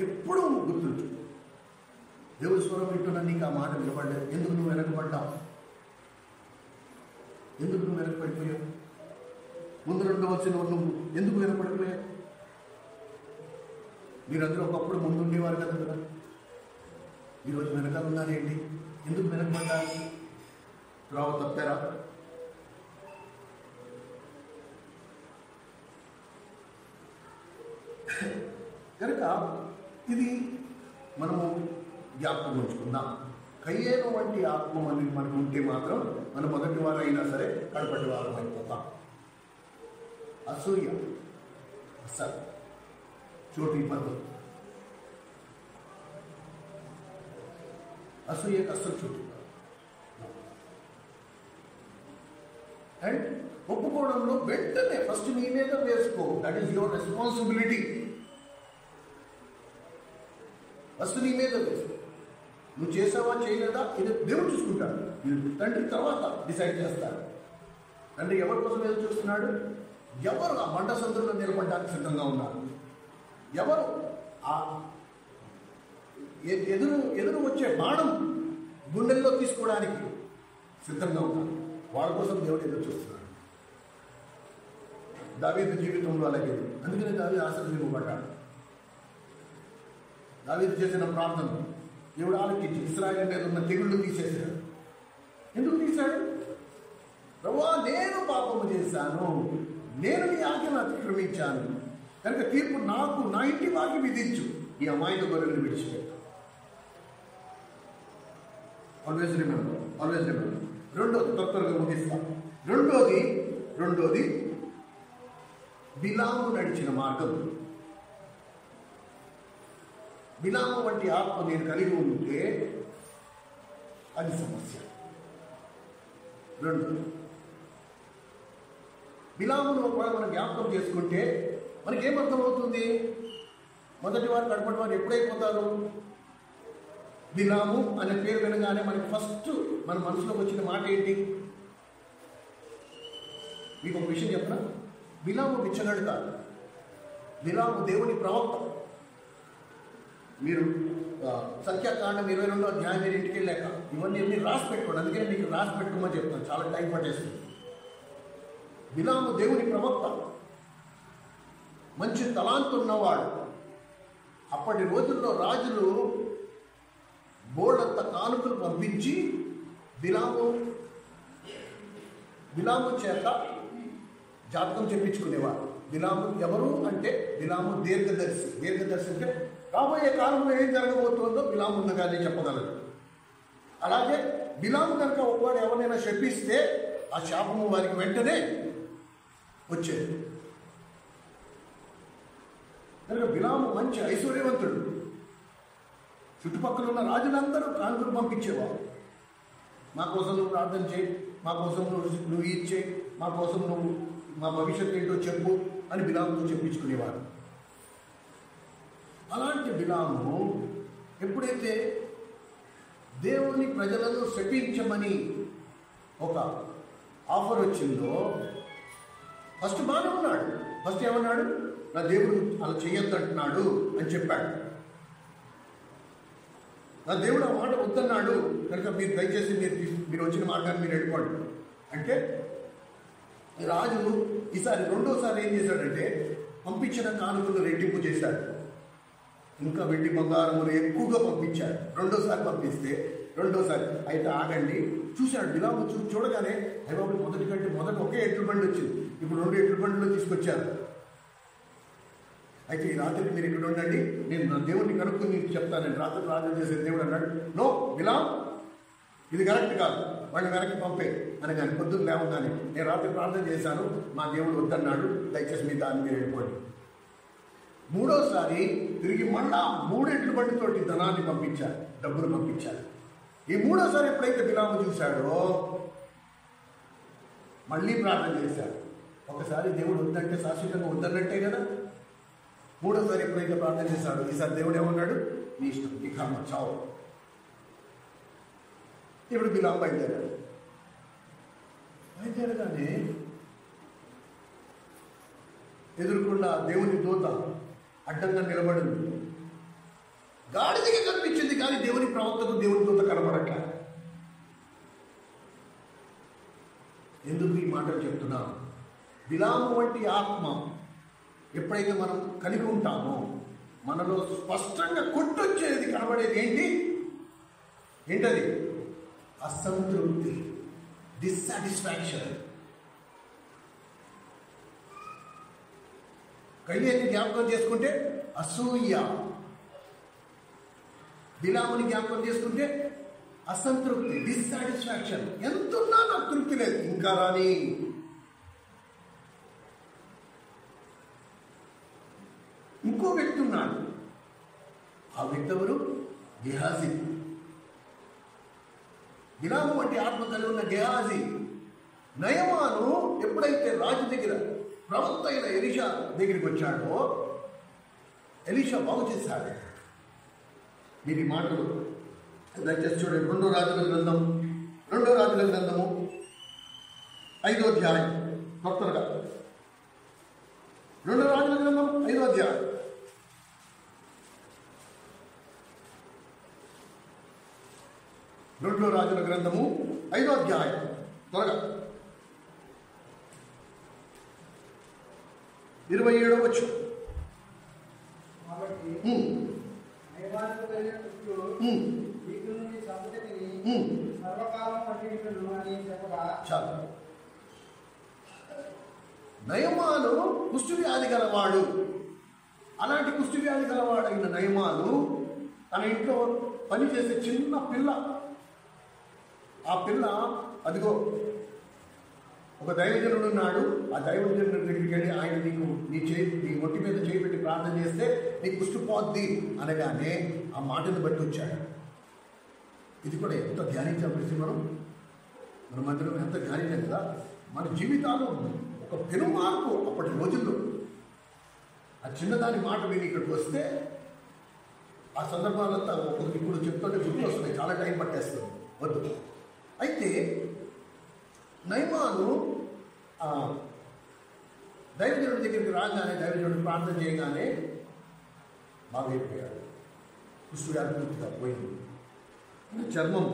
ఎప్పుడూ గుర్తుంచు. దేవుడి స్వరం వింటున్నా నీకు ఆ మాట వినపడలేదు, ఎందుకు నువ్వు వెనకబడ్డావు? ఎందుకు నువ్వు వెనకబడిపోయావు? ముందు ఉండవలసిన నువ్వు ఎందుకు వెనకబడిపోయావు? మీరందరూ ఒకప్పుడు ముందు ఉండేవారు కదా, ఈరోజు వెనకాల ఉన్నారేంటి? ఎందుకు వెనకబడ్డారు? త్రోవ తప్పారా? కనుక ఇది మనము జ్ఞాపకం ఉంచుకుందాం. కయ్యేను వంటి ఆత్మ మనకు ఉంటే మాత్రం మనం మొదటి వారు అయినా సరే కడపటి వారం అయిపోతాం. అసూయ అసలు చోటు పద్ధతి, అసూయకు అస్సలు చోటు. అండ్ ఒప్పుకోవడంలో వెంటనే ఫస్ట్ నీ మీద వేసుకో. That is your responsibility. First నీ మీద వేసుకో. నువ్వు చేసావా చేయలేదా ఇది దేవుడు చూసుకుంటాడు. తండ్రి తర్వాత డిసైడ్ చేస్తాడు. తండ్రి ఎవరి కోసం ఎదురు చూస్తున్నాడు? ఎవరు ఆ మంట సందులో నిలబడడానికి సిద్ధంగా ఉన్నారు? ఎవరు ఆ ఎదురు వచ్చే బాణం గుండెల్లో తీసుకోవడానికి సిద్ధంగా ఉన్నారు? వాళ్ళ కోసం దేవుడు ఎదురు చూస్తున్నాడు. దావీదు జీవితంలో అలాగే. అందుకనే దావీదు ఆశీర్వదింపబడ్డాడు. దావీదు చేసిన ప్రార్థన దేవుడు ఆలకించి ఇశ్రాయేలు మీద ఉన్న తెగుళ్ళు తీసేశాడు. ఎందుకు తీశాడు? ప్రభువా, నేను పాపము చేశాను, నేను నీ ఆజ్ఞను అతిక్రమించాను కనుక తీర్పు నాకు, నా ఇంటి వారికి విధించు, ఈ అమాయక గొర్రెలను విడిచిపెట్టు. Always remember, always remember. రెండోది త్వరగా ముగిస్తాం. రెండోది బిలాము నడిచిన మార్గం. బిలాము వంటి ఆత్మ నేను కలిగి ఉంటే అది సమస్య. రెండోది బిలామును ఒకవేళ మనం జ్ఞాపకం చేసుకుంటే మనకేమర్థమవుతుంది? మొదటి వారు కడపటి వారు ఎప్పుడైపోతారు? బిలాము అనే పేరు వినగానే మనకి ఫస్ట్ మన మనసులోకి వచ్చిన మాట ఏంటి? మీకు ఒక విషయం చెప్పనా? బిలాము బిచ్చగాడు కాదు, బిలాము దేవుని ప్రవక్త. మీరు సంఖ్యాకాండం 22వ అధ్యాయం మీరు ఇంటికి వెళ్ళాక ఇవన్నీ రాసి పెట్టుకోండి. అందుకని మీకు రాసి పెట్టుకోమని చెప్తాను, చాలా టైం పట్టేస్తుంది. బిలాము దేవుని ప్రవక్త, మంచి తలాంతు ఉన్నవాడు. అప్పటి రోజుల్లో రాజులు బోర్డంత కానుకలు పంపించి బిలాము చేత జాతకం చెప్పించుకునేవారు. బిలాము ఎవరు అంటే బిలాము దీర్ఘదర్శి అంటే రాబోయే కాలంలో ఏం జరగబోతుందో బిలాము ముందుగానే చెప్పగలరు. అలాగే బిలాము కనుక ఒకవాడు ఎవరైనా శపిస్తే ఆ శాపము వారికి వెంటనే వచ్చేది. కనుక బిలాము మంచి ఐశ్వర్యవంతుడు. చుట్టుపక్కల ఉన్న రాజులందరూ కానుకలు పంపించేవారు. మా కోసం నువ్వు ప్రార్థన చేయి, మా కోసం నువ్వు ఇచ్చే, మా కోసం నువ్వు మా భవిష్యత్తు ఏంటో చెప్పు అని బిలాముతో చెప్పించుకునేవారు. అలాంటి బిలాము ఎప్పుడైతే దేవుని ప్రజలను శపించమని ఒక ఆఫర్ వచ్చిందో ఫస్ట్ బాగానే ఉన్నాడు. ఫస్ట్ ఏమన్నాడు? నా దేవుడు అలా చెయ్యొద్దంటున్నాడు అని చెప్పాడు. నా దేవుడు ఆ మాట వద్దన్నాడు కనుక మీరు దయచేసి మీరు వచ్చిన మార్గాన్ని మీరు వెళ్ళిపోండి అంటే రాజు ఈసారి రెండోసారి ఏం చేశాడంటే పంపించిన కానుకలు రెట్టింపు చేశాడు. ఇంకా వెండి బంగారములు ఎక్కువగా పంపించాడు. రెండోసారి పంపిస్తే అయితే ఆగండి చూశాడు. బిలాము చూడగానే అయ్యబాబు మొదట ఒకే ఎడ్ల బండి వచ్చింది, ఇప్పుడు 2 ఎడ్ల బండిలో తీసుకొచ్చారు. అయితే ఈ రాత్రికి మీరు ఇక్కడ ఉండండి, నేను నా దేవుడిని కనుక్కొని నీకు చెప్తానండి. రాత్రి ప్రార్థన చేసే దేవుడు అన్నాడు, నో బిలాం, ఇది కరెక్ట్ కాదు, వాడిని వెనక్కి పంపే అని. కానీ పొద్దున్న లేవగానే నేను రాత్రి ప్రార్థన చేశాను, మా దేవుడు వద్దన్నాడు, దయచేసి మీ దాన్ని మీరు వెళ్ళిపోండి. మూడోసారి తిరిగి మళ్ళా 3 ఎడ్ల బండితోటి ధనాన్ని పంపించారు, డబ్బులు పంపించారు. ఈ మూడోసారి ఎప్పుడైతే బిలాము చూశాడో మళ్ళీ ప్రార్థన చేశాడు, ఒకసారి దేవుడు వద్దంటే శాశ్వతంగా వద్దన్నట్టే కదా. మూడోసారి ఎప్పుడైతే ప్రార్థన చేశాడు, ఈసారి దేవుడు ఏమన్నాడు, నీ ఇష్టం, నీ కర్మ, చావు. ఇప్పుడు బిలాము బయలుదేరాడు. బయలుదేరగానే ఎదురుకుండా దేవుని దూత అడ్డంగా నిలబడింది. గాడిదకి కనిపించింది కానీ దేవుని ప్రవక్తకు దేవుని దూత కనబడట్ల. ఎందుకు ఈ మాటలు చెప్తున్నా? బిలాము వంటి ఆత్మ ఎప్పుడైతే మనం కలిగి ఉంటామో మనలో స్పష్టంగా కొట్టొచ్చేది, కనబడేది ఏంటది? అసంతృప్తి, డిస్సాటిస్ఫాక్షన్. కయ్యేని జ్ఞాపకం చేసుకుంటే అసూయ, బిలాముని జ్ఞాపకం చేసుకుంటే అసంతృప్తి, డిస్సాటిస్ఫాక్షన్. ఎంతున్నా నాకు తృప్తి లేదు, ఇంకా రాని. ఇంకో వ్యక్తి ఉన్నాడు. ఆ వ్యక్తి ఎవరు? గెహాజీ. బిలాము వంటి ఆత్మ కలిగి ఉన్న గెహాజీ నయమాను ఎప్పుడైతే రాజు దగ్గర ప్రవక్త అయిన ఎలీషా దగ్గరికి వచ్చాడో ఎలీషా బాగు చేశాడు. మీరు ఈ మాటలు దయచేసి చూడండి. రెండో రాజుల గ్రంథము 5వ అధ్యాయం. త్వరగా రెండో రాజుల గ్రంథం 5వ అధ్యాయం. రెండో రాజుల గ్రంథము 5వ అధ్యాయం. త్వరగా 27వ వచనం. చాలు. నయమాను కుష్టు వ్యాధి గలవాడు. అలాంటి కుష్టు వ్యాధి గలవాడైన నయమాను తన ఇంట్లో పనిచేసే చిన్న పిల్ల, ఆ పిల్ల అదిగో ఒక దైవజనుడు ఉన్నాడు. ఆ దైవజనుడి దగ్గరికి వెళ్ళి ఆయన నీ ఒంటి మీద చేయి పెట్టి ప్రార్థన చేస్తే నీ కుష్టు పోద్ది అనగానే ఆ మాటను బట్టి వచ్చాడు. ఇది కూడా ఎంత ధ్యానించాం ప్రతి మన మధ్యలో ఎంత ధ్యానించాం కదా. మన జీవితాలు ఒక పెను మార్పు అప్పటి రోజుల్లో. ఆ చిన్నదాని మాట విని ఇక్కడికి వస్తే ఆ సందర్భాలంతా ఇప్పుడు చెప్తుంటే గుర్తు వస్తున్నాయి, చాలా టైం పట్టేస్తుంది, వద్దు. అయితే నయమాను దైవజనుడి దగ్గరికి రాగానే, దైవజనుడు ప్రార్థన చేయగానే బాగైపోయాడు. కుష్టు వ్యాధి పూర్తిగా పోయింది. చర్మం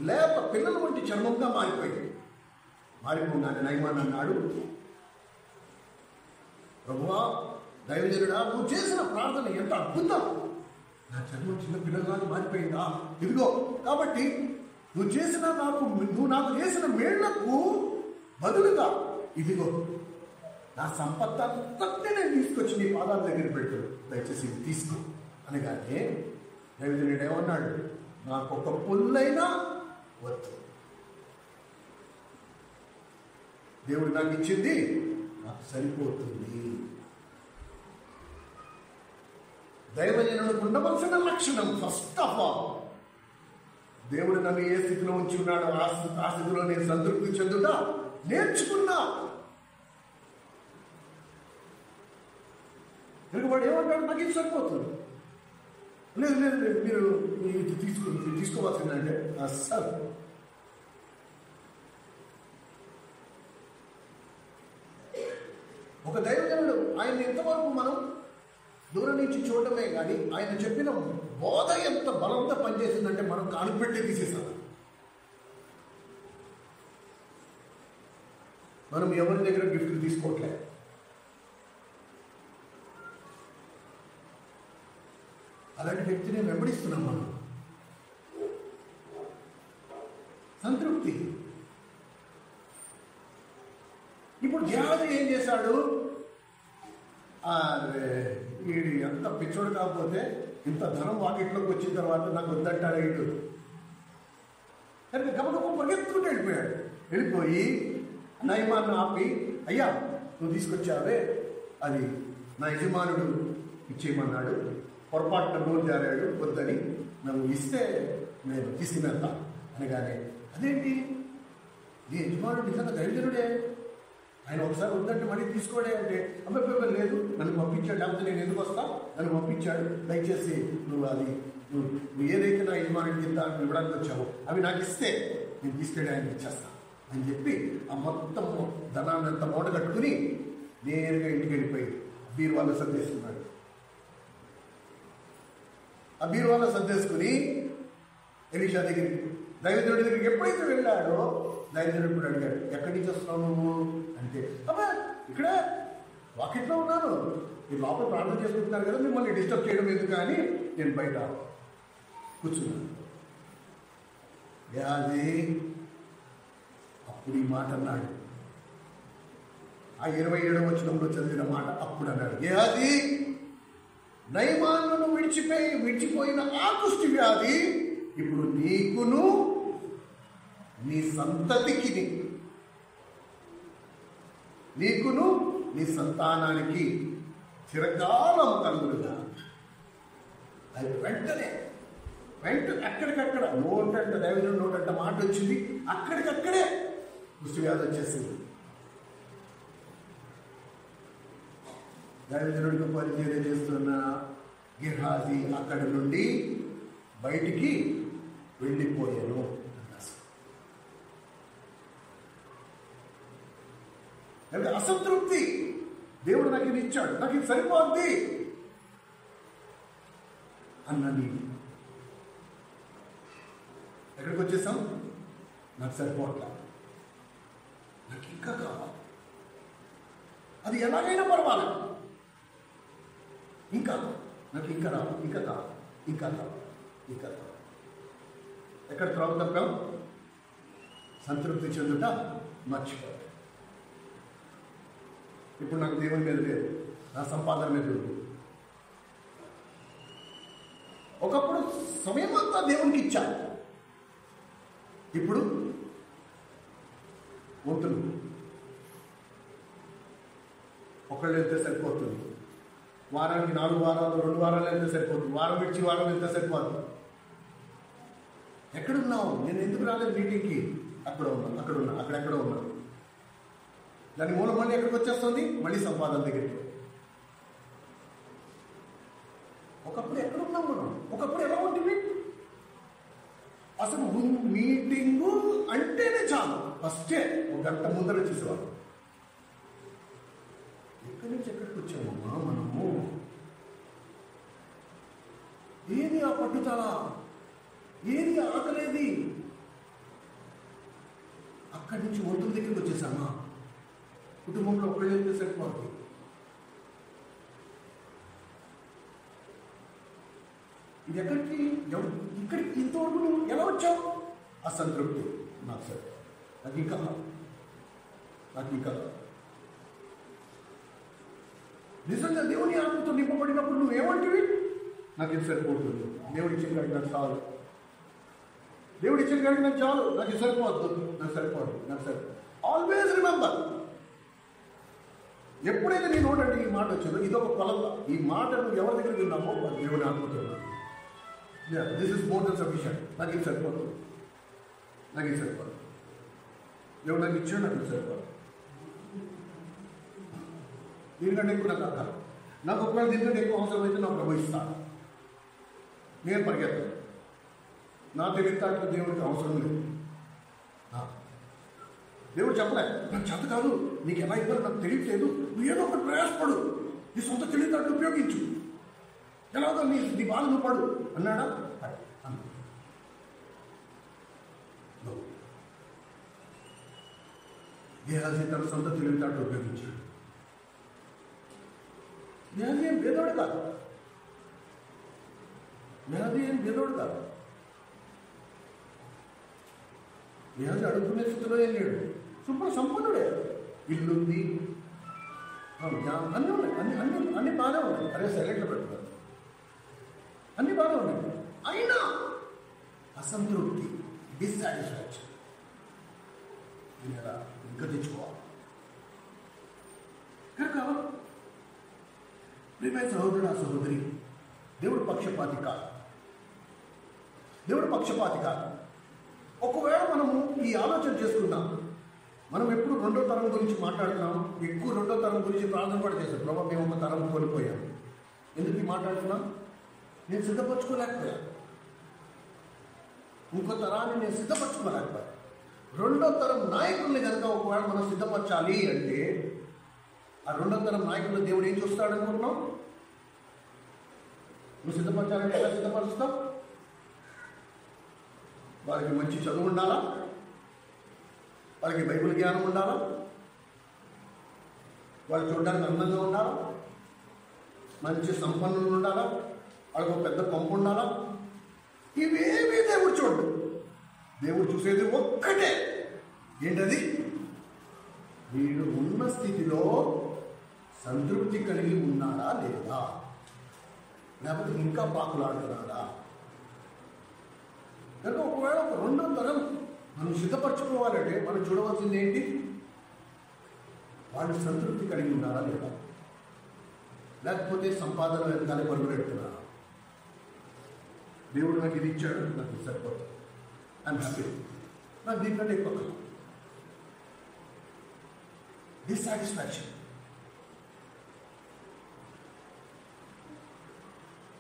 లేక పిల్లల వంటి చర్మంగా మారిపోయింది. మారిపోగానే నయమాన్ అన్నాడు, ప్రభువా, దైవజనుడా, నువ్వు చేసిన ప్రార్థన ఎంత అద్భుతం. నా చర్మం చిన్న పిల్లలాగా మారిపోయిందా? ఇదిగో, కాబట్టి నువ్వు నాకు చేసిన మేళ్లకు బదులుగా ఇదిగో నా సంపత్తి నేను తీసుకొచ్చి నీ పాదాల దగ్గర పెట్టు, దయచేసి తీసుకో అనగానే దైవజనుడు ఏమన్నాడు, నాకు ఒక పుల్లైనా వద్దు, దేవుడు నాకు ఇచ్చింది నాకు సరిపోతుంది. దైవజనుడికి ఉండవలసిన లక్షణం ఫస్ట్ ఆఫ్ ఆల్, దేవుడు నన్ను ఏ స్థితిలో ఉంచి ఉన్నాడో ఆ స్థితిలో నేను సంతృప్తి చెందుతా నేర్చుకున్నా. వాడు ఏమంటాడు, నాకు ఇది సరిపోతుంది. లేదు లేదు లేదు, మీరు ఇది తీసుకోవాల్సిందంటే అస్సలు. ఒక దైవజనుడు ఆయన ఎంతవరకు మనం దూరం నుంచి చూడటమే కానీ ఆయన చెప్పిన బోధ ఎంత బలంగా పనిచేసిందంటే మనం కానుపెట్టి తీసేసాం. మనం ఎవరి దగ్గర గిఫ్ట్లు తీసుకోవట్లే. అలాంటి వ్యక్తిని వెంబడిస్తున్నాం మనం. సంతృప్తి. ఇప్పుడు గెహాజీ ఏం చేశాడు, వీడు ఎంత పిచ్చోడు కాకపోతే ఇంత ధనం వాకిట్లోకి వచ్చిన తర్వాత నాకు వద్దంటాడు వీడు. కనుక గమనకు పరిగెత్తుకుంటూ వెళ్ళిపోయి నయమాన్ని ఆపి, అయ్యా నువ్వు తీసుకొచ్చావే అది నా యజమానుడు ఇచ్చేయమన్నాడు, పొరపాటున నోరు జారాడు, వద్దని నువ్వు ఇస్తే నేను తీసుకునేస్తా అనగానే, అదేంటి నీ యజమానుడు నిజంగా దైవజనుడే, ఆయన ఒకసారి వద్దంటే మళ్ళీ తీసుకోడే అంటే అబ్బాయి లేదు, నన్ను పంపించాడు, లేకపోతే నేను ఎందుకు వస్తా, నన్ను పంపించాడు, దయచేసి నువ్వు ఏదైతే నా యజమానికి కింద ఇవ్వడానికి వచ్చావో అవి నాకు ఇస్తే నేను తీసుకెళ్ళి ఆయనకి ఇచ్చేస్తా అని చెప్పి ఆ మొత్తం ధనాన్ని అంతా మూట కట్టుకుని నేరుగా ఇంటికి వెళ్ళిపోయి బీరువాలో సర్దేసుకున్నాడు. ఆ బీరువాలో సర్దేసుకుని ఎలీషా దగ్గరికి, దైవజనుడి దగ్గరికి ఎప్పుడైతే వెళ్ళాడో దైవజనుడు ఇప్పుడు అడిగాడు, ఎక్కడి నుంచి వస్తున్నావు నువ్వు అంటే, అబ్బా ఇక్కడ వాకిట్లో ఉన్నాను, మీరు లోపల ప్రార్థన చేసుకుంటున్నారు కదా, మిమ్మల్ని డిస్టర్బ్ చేయడం ఎందుకు అని నేను బయట కూర్చున్నాను. అది అప్పుడు ఈ మాట అన్నాడు, ఆ 27వ వచనంలో చదివిన మాట అప్పుడు అన్నాడు, అది నయమానును విడిచిపోయిన ఆ కుష్టి వ్యాధి ఇప్పుడు నీకును నీ సంతతికి, నీకును నీ సంతానానికి చిరకాలం కలుగులుగా. అది వెంటనే అక్కడికక్కడ నోటంట దైవజనుడు నోటంట మాట వచ్చింది, అక్కడికక్కడే కుష్టి వ్యాధి వచ్చేసింది. దైవజనుడికి పరిచయం చేస్తున్న గెహాజీ అక్కడి నుండి బయటికి వెళ్ళిపోయాను. అంటే అసంతృప్తి, దేవుడు నాకు ఇది ఇచ్చాడు, నాకు ఇది సరిపోద్ది అన్నది. ఎక్కడికి వచ్చేసాం? నాకు సరిపోట్లా, నాకు ఇంకా కావాలి, అది ఎలాగైనా పర్వాలేదు, ఇంకా నాకు ఇంకా రావాలి, ఇంకా కావాలి, ఇంకా కావాలి, ఇంకా కావాలి. ఎక్కడ త్రోవ తప్పాం? సంతృప్తి చెందుట మర్చిపోయాం. ఇప్పుడు నాకు దేవుని మీద లేదు, నా సంపాదన మీద లేదు. ఒకప్పుడు సమయం అంతా దేవునికి ఇచ్చాను, ఇప్పుడు వంతులు ఒకళ్ళు వెళ్తే సరిపోతుంది, వారానికి 4 వారాలు 2 వారాలు వెళ్తే సరిపోతుంది, వారం విడిచి వారం వెళ్తే సరిపోతుంది. ఎక్కడున్నావు? నేను ఎందుకు రాలేదు మీటింగ్కి? అక్కడెక్కడో ఉన్నాను. దాని మూలం మళ్ళీ ఎక్కడికి వచ్చేస్తుంది? మళ్ళీ సంపాదన దగ్గరికి. ఒకప్పుడు ఎక్కడున్నాం మనం? ఒకప్పుడు ఎలా ఉంటుంది? అసలు మీటింగు అంటేనే చాలు, ఫస్టే 1 గంట ముందర వచ్చేసేవాళ్ళు. ఎక్కడి నుంచి ఎక్కడికి వచ్చామమ్మా మనము? ఏది ఆ పట్టుదల? ఏది ఆకలేది? అక్కడి నుంచి వంతుల దగ్గరికి వచ్చేసామా? కుటుంబంలో ఒకళ్ళు వెళ్తే సరిపోతుంది. ఇది ఎక్కడికి? ఇక్కడికి ఇంతవరకు నువ్వు ఎలా వచ్చావు? అసంతృప్తి. నాకు సరే, నాకు ఇంకా నిజంగా దేవుని ఆత్మతో నింపబడినప్పుడు నువ్వేమంటివి? నాకు ఇది సరిపోతుంది, దేవుడు ఇచ్చిన కాడికి నాకు చాలు, దేవుడు ఇచ్చిన కాడికి నాకు చాలు, నాకు ఇది సరిపోద్దు, నాకు సరిపోదు. ఆల్వేస్ రిమెంబర్, ఎప్పుడైతే నీ నోటంటే ఈ మాట వచ్చిందో ఇదొక కొలత. ఈ మాటను ఎవరి దగ్గర విన్నామో అది దేవుని ఆత్మతో. This is more than sufficient. నాకు ఇది సరిపోదు, దేవుడు నాకు ఇచ్చాడు, నాకు ఇది సరిపోదు, దీనికంటే ఎక్కువ నాకు అర్థం. నాకు ఒకవేళ దీనికంటే ఎక్కువ అవసరమైతే నాకు అనుభవిస్తాను, నేను పరిగెత్తాను. నా తెలివితేటలు దేవుడికి అవసరం లేదు. దేవుడు చెప్పలే, నాకు చేత కాదు, నీకు ఎలా ఇవ్వాలి నాకు తెలియట్లేదు, నువ్వు ఏదో ఒకటి ప్రయాసపడు, నీ సొంత తెలివితేటలు ఉపయోగించు, ఎలాగో నీ బాధ నువ్వు పడు అన్నాడా? గెహాజీ తన సొంత తెలివితేటలు ఉపయోగించాడు. గెహాజీ ఏం పేదోడు కాదు, గెహాజీ అడుగుకునే స్థితిలో ఏం లేడు, సంపన్నుడే. ఇల్లుంది, అన్నీ ఉన్నాయి, అన్ని బాగానే ఉన్నాయి. అరే సైలెంట్లో పెట్టుకోవాలి, అన్ని బాగానే ఉన్నాయి. అయినా అసంతృప్తి, డిస్సాటిస్ఫాక్షన్. ఇంకా తెచ్చుకోవాలి. కనుక ప్రియమైన సహోదరుడు, సహోదరి, దేవుడు పక్షపాతి కాదు. ఒకవేళ మనము ఈ ఆలోచన చేసుకున్నాం, మనం ఎప్పుడు రెండో తరం గురించి మాట్లాడుతున్నాం. ఎక్కువ రెండో తరం గురించి ప్రార్థన కూడా చేశాం. ప్రభావ మేము ఒక తరం కోల్పోయాం. ఎందుకు మాట్లాడుతున్నాం? నేను సిద్ధపరచుకోలేకపోయా. ఇంకో తరాన్ని నేను సిద్ధపరచుకోలేకపోయా. రెండో తరం నాయకుల్ని కనుక ఒకవేళ మనం సిద్ధపరచాలి అంటే ఆ రెండో తరం నాయకులు దేవుడు ఏం చూస్తాడు అనుకుంటున్నాం? నువ్వు సిద్ధపరచాలంటే ఎలా సిద్ధపరుస్తావు? వారికి మంచి చదువు ఉండాలా? వాళ్ళకి బైబిల్ జ్ఞానం ఉండాలా? వాళ్ళు చూడడానికి అందంగా ఉండాలా? మంచి సంపన్నులు ఉండాలా? వాళ్ళకి ఒక పెద్ద పంపు ఉండాలా? ఇవేమీ దేవుడు చూడు. దేవుడు చూసేది ఒక్కటే. ఏంటది? వీడు ఉన్న స్థితిలో సంతృప్తి కలిగి ఉన్నాడా లేదా, లేకపోతే ఇంకా పాకులాడుతున్నాడా? కనుక ఒకవేళ ఒక రెండో తరం మనం సిద్ధపరచుకోవాలంటే మనం చూడవలసింది ఏంటి? వాళ్ళు సంతృప్తి కలిగి ఉన్నారా లేదా, లేకపోతే సంపాదన వెనకాల పరుగుపెడుతున్నారా? దేవుడు నాకు ఇది ఇచ్చాడు, నాకు సరిపోతుంది, ఐఎమ్ హ్యాపీ, నాకు దీనికంటే ఎక్కువ డిస్సాటిస్ఫాక్షన్.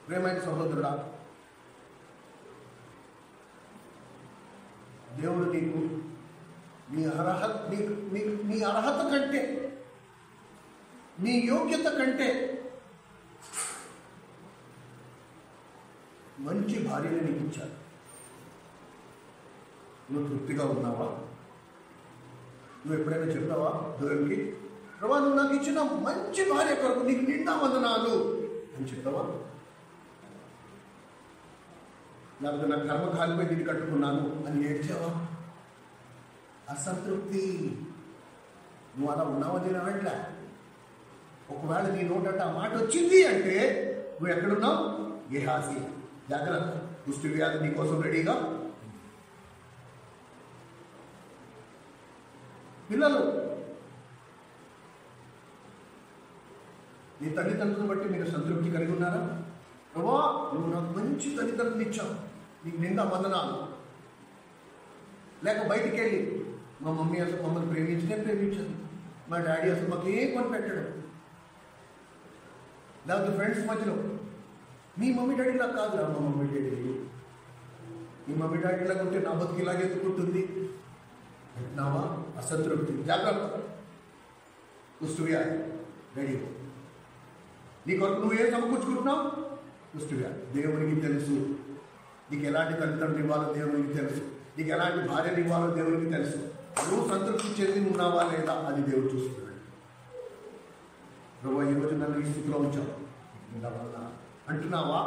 ప్రేమైన సహోదరుడా, దేవుడు నీకు నీ అర్హత కంటే, నీ యోగ్యత కంటే మంచి భార్యని నీకు ఇచ్చాడు. నువ్వు తృప్తిగా ఉన్నావా? నువ్వు ఎప్పుడైనా చెప్పావా దేవుడికి, ప్రభా నువ్వు నాకు ఇచ్చిన మంచి భార్య కొరకు నీకు నిండా వందనాలు అని చెప్పావా? లేకపోతే నా కర్మ కాలిపోయి దీన్ని కట్టుకున్నాను అని ఏడ్చావా? అసంతృప్తి. నువ్వు అలా ఉన్నావా? నేను అనట్లే. ఒకవేళ నీ నోటంటే ఆ మాట వచ్చింది అంటే నువ్వు ఎక్కడున్నావు? గేహాసి. జాగ్రత్త, కుష్టి వ్యాధి నీ కోసం రెడీగా. పిల్లలు, నీ తల్లిదండ్రులను బట్టి మీరు సంతృప్తి కలిగి ఉన్నారా? ప్రభా నువ్వు నాకు మంచి తల్లిదండ్రులు ఇచ్చావు, నీకు నిండా వందనాలు. లేక బయటికి వెళ్ళి మా మమ్మీ అసలు మమ్మల్ని ప్రేమించనే ప్రేమించదు, మా డాడీ అసలు మాకు ఏం కొని పెట్టాడు. లేకపోతే ఫ్రెండ్స్ మధ్యలో మీ మమ్మీ డాడీలా కాదురా మా మమ్మీ డాడీ, మీ మమ్మీ డాడీలాగా ఉంటే నా బతుకు ఇలాగే ఎత్తుకుంటుంది అంటున్నావా? అసంతృప్తి. జాగ్రత్త, కుష్ఠవ్యాధి రెడీ. నీ కొరకు నువ్వేం సమకూర్చుకుంటున్నావు? కుష్ఠవ్యాధి. దేవునికి తెలుసు నీకు ఎలాంటి తల్లిదండ్రులు ఇవ్వాలో, దేవునికి తెలుసు నీకు ఎలాంటి భార్యలు ఇవ్వాలో, దేవునికి తెలుసు. నువ్వు సంతృప్తి చెంది ఉన్నావా లేదా అది దేవుడు చూస్తున్నాడు. ప్రభు ఈరోజు నన్ను ఈ స్థితిలో ఉంచావు అంటున్నావా?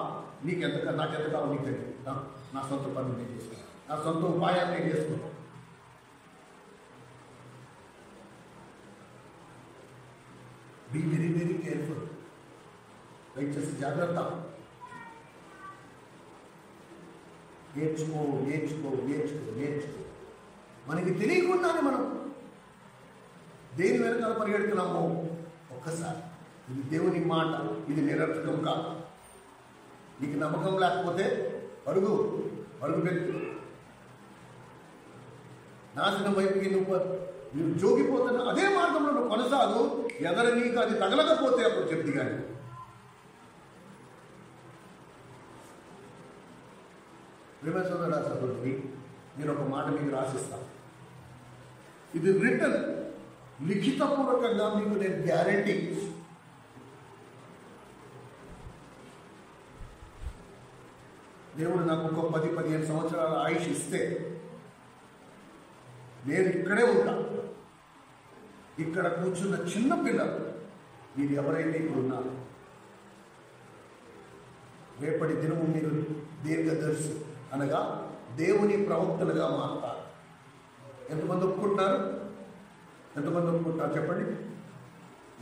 నాకెంత కావాలి నీకు తెలియదు. నా సొంత పనులు నేను చేసుకున్నాను, నా సొంత ఉపాయాలు నేను చేసుకున్నాను. Be very very careful. దయచేసి జాగ్రత్త. నేర్చుకో నేర్చుకో నేర్చుకో నేర్చుకో. మనకి తెలియకుండానే మనం దేని వెనకాల పరిగెడుతున్నామో ఒక్కసారి, ఇది దేవుని మాట, ఇది నిరర్థకం కాదు. నీకు నమ్మకం లేకపోతే పరుగు పెట్టు. నాశనం వైపుకి నువ్వు జోగిపోతున్న అదే మార్గంలో నువ్వు కొనసాగు. ఎదర నీకు అది తగలకపోతే అప్పుడు చెప్తి. కానీ ప్రేమ సోదరా సహోదరి, నేను ఒక మాట మీకు రాసిస్తాను. ఇది రిటర్న్, లిఖితపూర్వకంగా మీకు నేను గ్యారంటీ. దేవుడు నాకు ఒక 10-15 సంవత్సరాల ఆయుష్ ఇస్తే నేను ఇక్కడే ఉంటా. ఇక్కడ కూర్చున్న చిన్న పిల్లలు మీరు ఎవరైతే ఇక్కడ ఉన్నారు, రేపటి దినము మీరు దీర్ఘదర్శి అనగా దేవుని ప్రవక్తలుగా మారుతారు. ఎంతమంది ఒప్పుకుంటున్నారు? ఎంతమంది ఒప్పుకుంటారు చెప్పండి?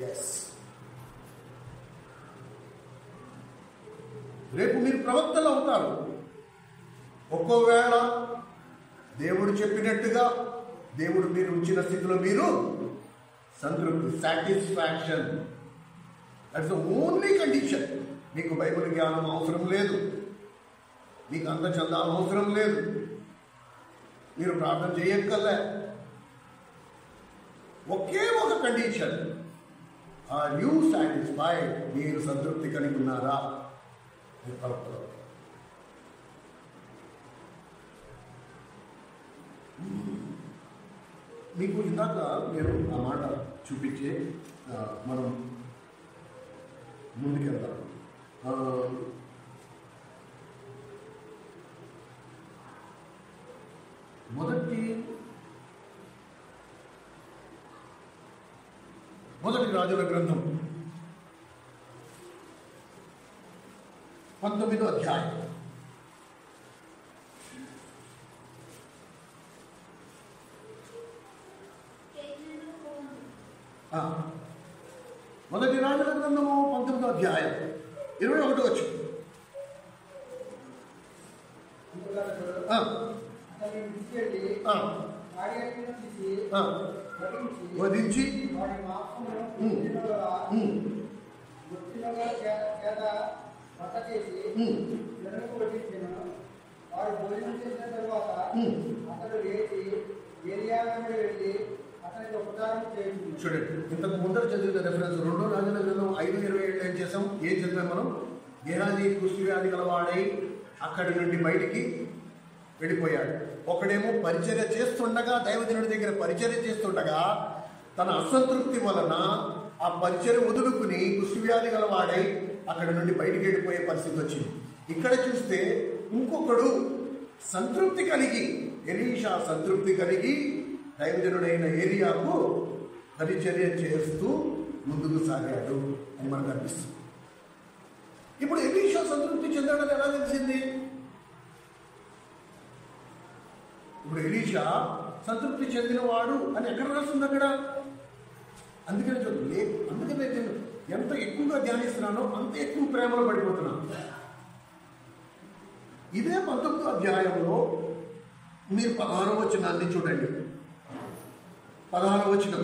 ఎస్. రేపు మీరు ప్రవక్తలు అవుతారు. ఒక్కోవేళ దేవుడు చెప్పినట్టుగా, దేవుడు మీరు ఉంచిన స్థితిలో మీరు సంతృప్తి, satisfaction, that's the only condition. మీకు బైబిల్ జ్ఞానం అవసరం లేదు, మీకు అంత చందాలు అవసరం లేదు, మీరు ప్రార్థన చేయక్కర్లే. ఒకే ఒక కండిషన్, ఆర్ యూ సాటిస్ఫైడ్, మీరు సంతృప్తి కలిగి ఉన్నారా? మీకు ఇందాక నేను ఆ మాట చూపించే మనం ముందుకెళ్తాం. మొదటి రాజుల గ్రంథం 19వ అధ్యాయం. మొదటి రాజుల గ్రంథము 19వ అధ్యాయం 21వ వచనం. వధించి వారు భోజనం చేసిన తర్వాత అతడు లేచి ఏలియా వెంబడి వెళ్ళి అతనికి ఉపచారం చేయింది. చూడండి, ఇంతకు ముందర చదివిన రెఫరెన్స్ 2వ రాజుల గ్రంథం 5:27 ఏం చేసాం? ఏం చదివాం మనం? గేహాజీ కుష్ఠవ్యాధి గలవాడై అక్కడి నుండి బయటికి వెళ్ళిపోయాడు. ఒకడేమో పరిచర్య చేస్తుండగా, దైవజనుడి దగ్గర పరిచర్య చేస్తుండగా తన అసంతృప్తి వలన ఆ పరిచర్య వదులుకుని కుష్ఠవ్యాధి గలవాడై అక్కడి నుండి బయటికి వెళ్ళిపోయే పరిస్థితి వచ్చింది. ఇక్కడ చూస్తే ఇంకొకడు సంతృప్తి కలిగి, ఎలీషా సంతృప్తి కలిగి దైవజనుడైన ఏలియాకు పరిచర్య చేస్తూ ముందుకు సాగాడు అని మనకు అనిపిస్తుంది. ఇప్పుడు ఎలీషా సంతృప్తి చెందాడని ఎలా తెలిసింది? ఇప్పుడు ఎలీషా సంతృప్తి చెందినవాడు అని ఎక్కడ రాస్తుంది? అక్కడ అందుకనే చూడండి, అందుకనే నేను ఎంత ఎక్కువగా ధ్యానిస్తున్నానో అంత ఎక్కువ ప్రేమలో పడిపోతున్నాను. ఇదే 19వ అధ్యాయంలో మీరు 16వ వచనాన్ని చూడండి. 16వ వచనం.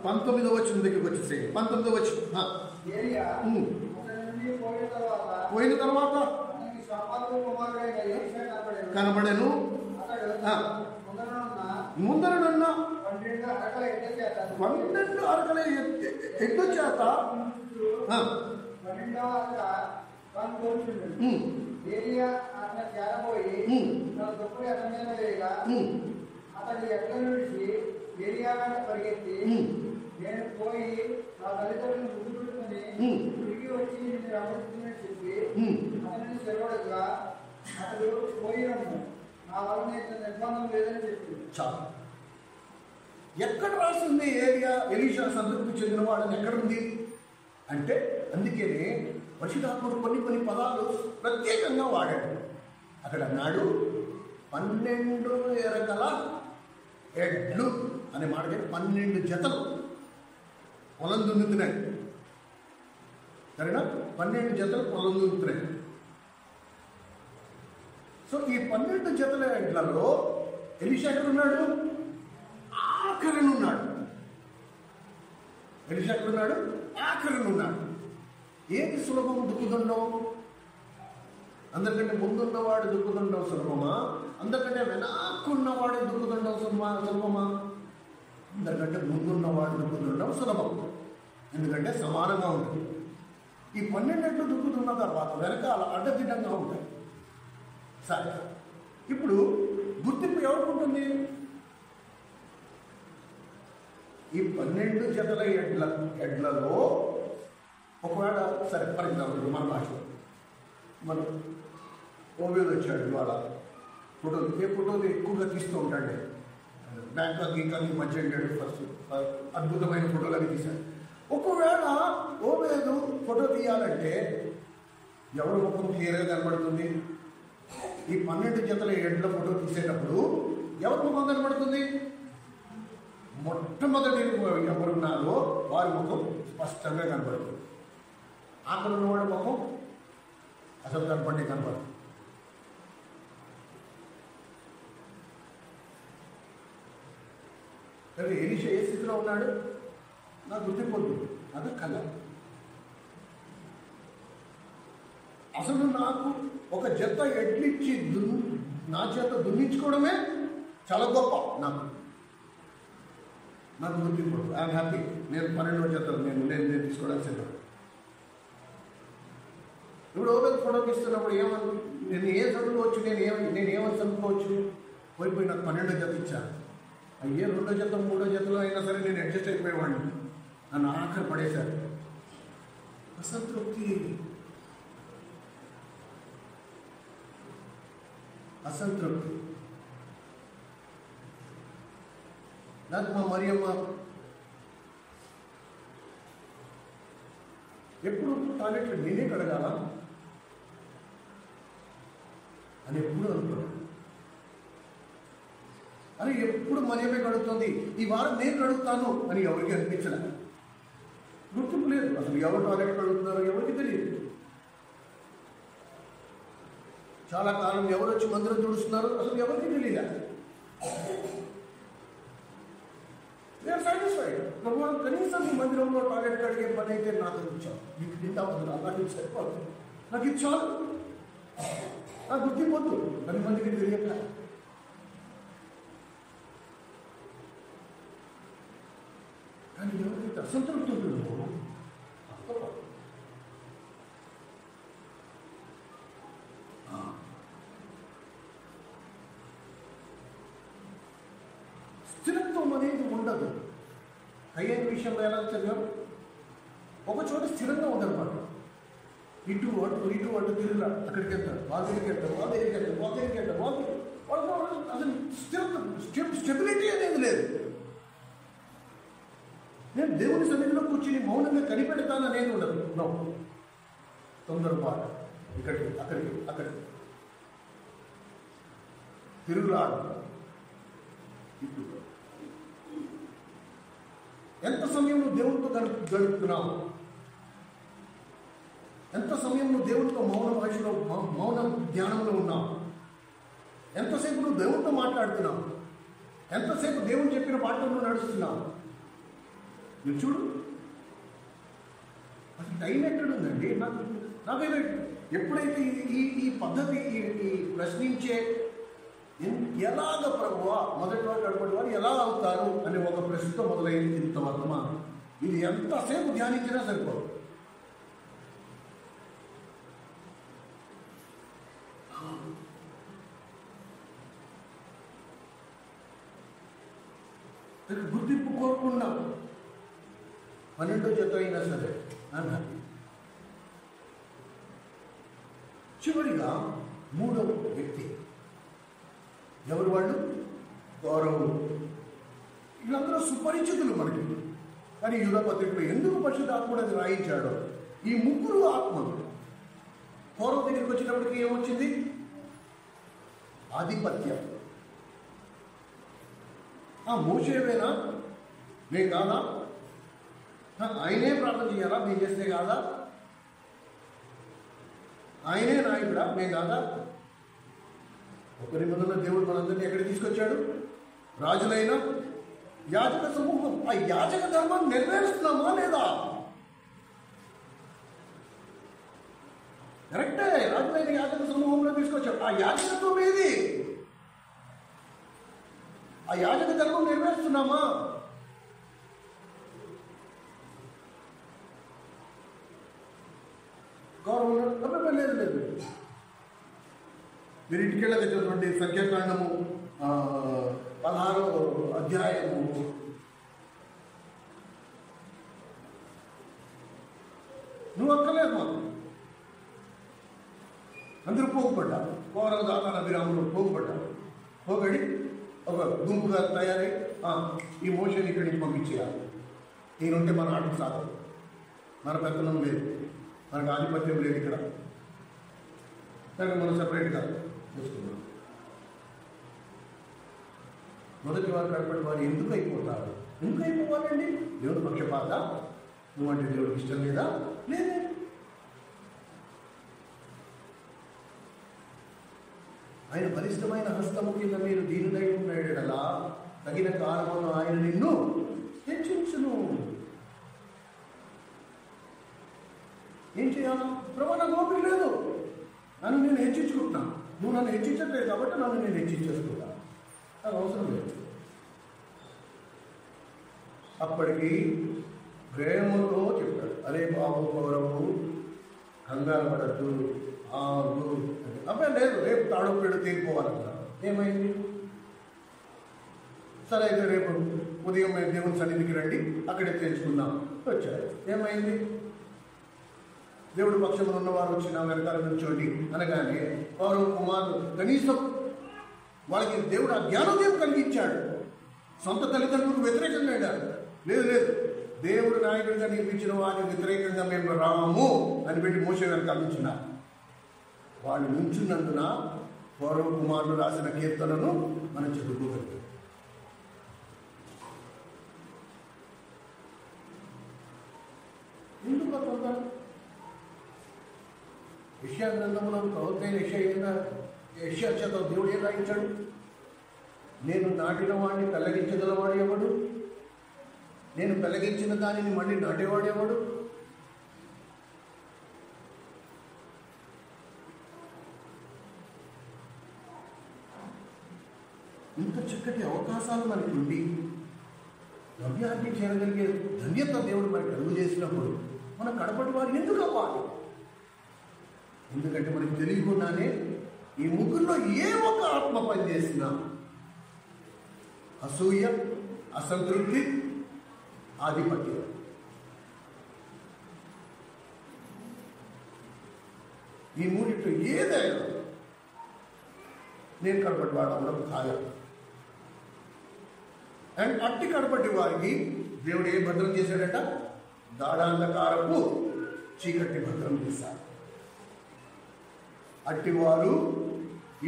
పంతొమ్మిదవ వచనం దగ్గరికి వచ్చేసి 19వ వచనం. పోయిన తర్వాత కనబడను ముందరనున్న 12 అరకల ఎడ్ల చేత అతడు ఎట్ల నుంచి ఏరియా పరిగెత్తి, నేను పోయి నా తల్లిదండ్రులను ముద్దు పెట్టుకుని తిరిగి వచ్చి నేను రమ్ముతుందని చెప్పి అతనిని సెలవుడుగా అతడు పోయి రమ్ము, నా వల్ల నిర్బంధం లేదని చెప్పి. చాలు. ఎక్కడ రాసింది ఎలీషా సంతృప్తి చెందినవాడని ఎక్కడ ఉంది అంటే, అందుకనే పరిశుద్ధాత్ముడు కొన్ని పదాలు ప్రత్యేకంగా వాడాడు. అక్కడ అన్నాడు 12 ఎరకల ఎడ్లు అనే మాట, 12 జతలు పొలం దున్నుతున్నాయి. సరేనా? 12 జతలు పొలం దున్నుతున్నాయి. సో ఈ 12 జతల ఎడ్లలో ఎలీషా ఎక్కడున్నాడు? ఆఖరినున్నాడు. ఎలీషా ఎక్కడున్నాడు? ఆఖరినున్నాడు. ఏది సులభం? దుక్కుతుండవు. అందరికంటే ముందున్నవాడు దుక్కుతుండవు సులభమా? అందరికంటే వెనక్కున్నవాడు దుక్కుతుండవు సులభమా? అందరికంటే ముందున్నవాడు దుక్కుతుండవు సులభం. ఎందుకంటే సమానంగా ఉంటుంది. ఈ 12 దుక్కుతున్న తర్వాత వెనకాల అడ్డదిడ్డంగా ఉంటాయి. సరే, ఇప్పుడు గుర్తింపు ఎవరికి ఉంటుంది? ఈ 12 జతల ఎడ్లలో ఒకవేళ, సరే ఫర్ ఎగ్జాంపుల్ మన భాషలో మనం ఓవేది వచ్చాడు ఇవాళ ఫోటోలు, ఏ ఫోటోలు ఎక్కువగా తీస్తూ ఉంటాడు. బ్యాంకాక్ ఇంకా మధ్య వెళ్ళాడు, ఫస్ట్ అద్భుతమైన ఫోటోలు అవి తీశాడు. ఒకవేళ ఓవేదు ఫోటో తీయాలంటే ఎవరి ముఖం క్లియర్గా కనబడుతుంది? ఈ 12 జతల ఎడ్ల ఫోటో తీసేటప్పుడు ఎవరి ముఖం కనబడుతుంది? మొట్టమొదటి ఎవరున్నారో వారి ముఖం స్పష్టంగా కనబడుతుంది. ఆకలి ఉన్నవాడు మొహం అసలు కనపడే కనపడదు. సరే ఎలీషా ఏ స్థితిలో ఉన్నాడు? నాకు గుర్తిపోద్దు, అది కళ. అసలు నాకు ఒక జత ఎడ్లిచ్చి నా చేత దున్నించుకోవడమే చాలా గొప్ప. నాకు గుర్తిపోదు. I'm happy. నేను 12వ జతలు నేను తీసుకోవడానికి సిద్ధం. ఇప్పుడు ఓపెన్ ఫోటోకి ఇస్తున్నప్పుడు ఏమను, నేను ఏ చదువులో వచ్చి నేను ఏమని చదువుకోవచ్చు? పోయిపోయి నాకు 12వ జత ఇచ్చాను. అయ్యే 2వ జత 3వ జతలో అయినా సరే నేను అడ్జస్ట్ అయిపోయేవాడిని. నన్ను ఆఖరి పడేశారు. అసంతృప్తి. నాకు మా మరియమ్మ ఎప్పుడు టాయిలెట్లు నేనే కడగాల అని ఎప్పుడు అనుకున్నాను. అని ఎప్పుడు మరియమ్మే కడుగుతుంది, ఈ వారం నేను కడుగుతాను అని ఎవరికి అనిపించలే. గుర్తింపు లేదు. అసలు ఎవరు టాయిలెట్ కడుగుతున్నారో ఎవరికి తెలియదు. చాలా కాలం ఎవరు వచ్చి మందిరం తుడుస్తున్నారు అసలు ఎవరికి తెలియదు. నేను సాటిస్ఫైడ్. ప్రభుత్వం కనీసం ఈ మందిరంలో టాయిలెట్ కడిగే పని అయితే నాకు ఇచ్చాను. మీకు నిండా వద్దు, నాకు ఇది సరిపోదు, నాకు ఇది చాలు. నాకు గుర్తిపోద్దు 10 మందికి తెలియక. కానీ ఎవరికి అసంతృప్తి ఉంటుందో స్థిరత్వం అనేది ఉండదు. అయ్యే విషయంలో ఎలా చదివాం? ఒక చోట స్థిరంగా ఉండదన్నమాట. ఇటు అటు తిరుగులా, అక్కడికి వెళ్తారు, వాళ్ళ దగ్గరికి వెళ్తారు. అసలు స్టెబిలిటీ అనేది లేదు. నేను దేవుని సన్నిధిలో కూర్చుని మౌనంగా కనిపెడతాను అనేది ఉండదు. నో, తొందరపాటు, అక్కడికి తిరుగులాడు. ఎంత సమయం నువ్వు దేవునితో గడుపుతున్నావు? ఎంత సమయం నువ్వు దేవునితో మౌన ధ్యానంలో ఉన్నావు? ఎంతసేపు నువ్వు దేవునితో మాట్లాడుతున్నావు? ఎంతసేపు దేవుని చెప్పిన పాటలు నడుస్తున్నావు? మీరు చూడు, అసలు టైం ఎక్కడుందండి? నాకైతే ఎప్పుడైతే ఈ పద్ధతి ఈ ప్రశ్నించే ఎలాగ ప్రభువా మొదటి వారు గడపటి వారు ఎలా అవుతారు అనే ఒక ప్రశ్నతో మొదలైంది ఇంత వర్తమానం. ఇది ఎంతసేపు ధ్యానించినా సరిపోదు. గుర్తింపు కోరుకున్నా 12వ జత అయినా సరే అన్నది. చివరిగా 3వ వ్యక్తి ఎవరు? వాళ్ళు కౌరవులు. వీళ్ళందరూ సుపరిచితులు మనకి. కానీ యూదా పత్రికలో ఎందుకు పరిశుద్ధాత్ముడు అది రాయించాడో, ఈ 3 ఆత్మలు కౌరవ దగ్గరికి వచ్చినప్పటికీ ఏమొచ్చింది? ఆధిపత్యం. మోషేవేనా? నేను కాదా? ఆయనే ప్రార్థన చేయాలా? నేను చేస్తే కాదా? ఆయనే నాయకుడా? నేను కాదా? ఒకరి మొదల దేవుడు మనందరినీ ఎక్కడికి తీసుకొచ్చాడు? రాజులైన యాజక సమూహం. ఆ యాజక ధర్మాన్ని నెరవేరుస్తున్నామా లేదా? కరెక్టే, రాజులైన యాజక సమూహంలో తీసుకొచ్చాడు. ఆ యాజకత్వం ఏది? ఆ యాజక ధర్మం నెరవేరుస్తున్నామా? గౌరవం లేదు. మీరు ఇంటికి వెళ్ళక చదవండి, సంఖ్యాకాండము 16వ అధ్యాయము. నువ్వు అక్కర్లేదు మాకు. అందరూ పోగుపడ్డారు. కౌరవ దాతాన అభిరాములు పోగుపడ్డారు. పోగడి ఒక గుంపుగా తయారై ఈ మోషన్ ఇక్కడి నుంచి పంపించేయాలి. ఈయనుంటే మన ఆటకు సాగదు, మన పెత్తనం లేదు, మనకు ఆధిపత్యం లేదు ఇక్కడ. కనుక మనం సపరేట్గా చూసుకున్నాం. మొదటి వారు కనపడి వారు ఎందుకు అయిపోతారు? ఎందుకు అయిపోవాలండి? దేవుడు పక్షపాత? నువ్వంటే దేవుడికి ఇష్టం లేదా? లేదే. ఆయన బలిష్టమైన హస్తము కింద మీరు దీనిదై ఉన్నాడలా తగిన కాలమును ఆయన నిన్ను హెచ్చించును. ఏం చేయాలా? ప్రభు నాకు ఓపిక లేదు, నన్ను నేను హెచ్చించుకుంటున్నాను, నువ్వు నన్ను హెచ్చించట్లేదు కాబట్టి నన్ను నేను హెచ్చించేసుకుంటా, నాకు అవసరం లేదు. అప్పటికి ప్రేమతో చెప్పాడు, అరే బాబు కౌరవు కంగారు పడద్దు, ఆగు. అబ్బాయి లేదు, రేపు తాడు పేడు తీరిపోవాలన్నా. ఏమైంది? సరే అయితే రేపు ఉదయం మేము దేవుని సన్నిధికి రండి, అక్కడే తెలుసుకుందాం. వచ్చారు. ఏమైంది? దేవుడు పక్షంలో ఉన్నవారు వచ్చి నా వెనకాల నుంచోండి అనగానే వారు కుమారులు కనీసం వాళ్ళకి దేవుడు ఆ జ్ఞానోదయం కలిగించాడు. సొంత తల్లిదండ్రులకు వ్యతిరేకంగా అయ్యారు. లేదు లేదు, దేవుడు నాయకుడిగా నియమించిన వారికి వ్యతిరేకంగా మేము రాము అని పెట్టి మోసే వెనకాల నుంచున్నారు. వాళ్ళు నుంచున్నందున పౌరవ కుమారులు రాసిన కీర్తనను మనం చదువుకోగలిగాం. ఎందుకు అట్లా? యెషయా గ్రంథంలో ప్రవక్త యెషయా చేత దేవుడు ఏం రాయించాడు? నేను నాటిన వాడిని పెళ్లగించగలవాడు ఎవడు? నేను పెళ్లగించిన దానిని మళ్ళీ నాటేవాడు ఎవడు? ఇంత చక్కటి అవకాశాలు మనకి ఉండి గమ్యాన్ని చేరగలిగే ధన్యత దేవుడు మనకి కలుగు చేసినప్పుడు మన కడపటి వారిని ఎందుకు అవ్వాలి? ఎందుకంటే మనకి తెలియకుండానే ఈ ముగ్గురులో ఏ ఒక్క ఆత్మ పనిచేసినా అసూయ, అసంతృప్తి, ఆధిపత్యం. ఈ మూడింట్లో ఏదైనా నేను కడపటి వాడు అవ్వడం ఖాయం. అండ్ అట్టి కడపటి వారికి దేవుడు ఏ భద్రం చేశాడట? గాఢాంధకారపు చీకటి భద్రం చేశాడు. అట్టివారు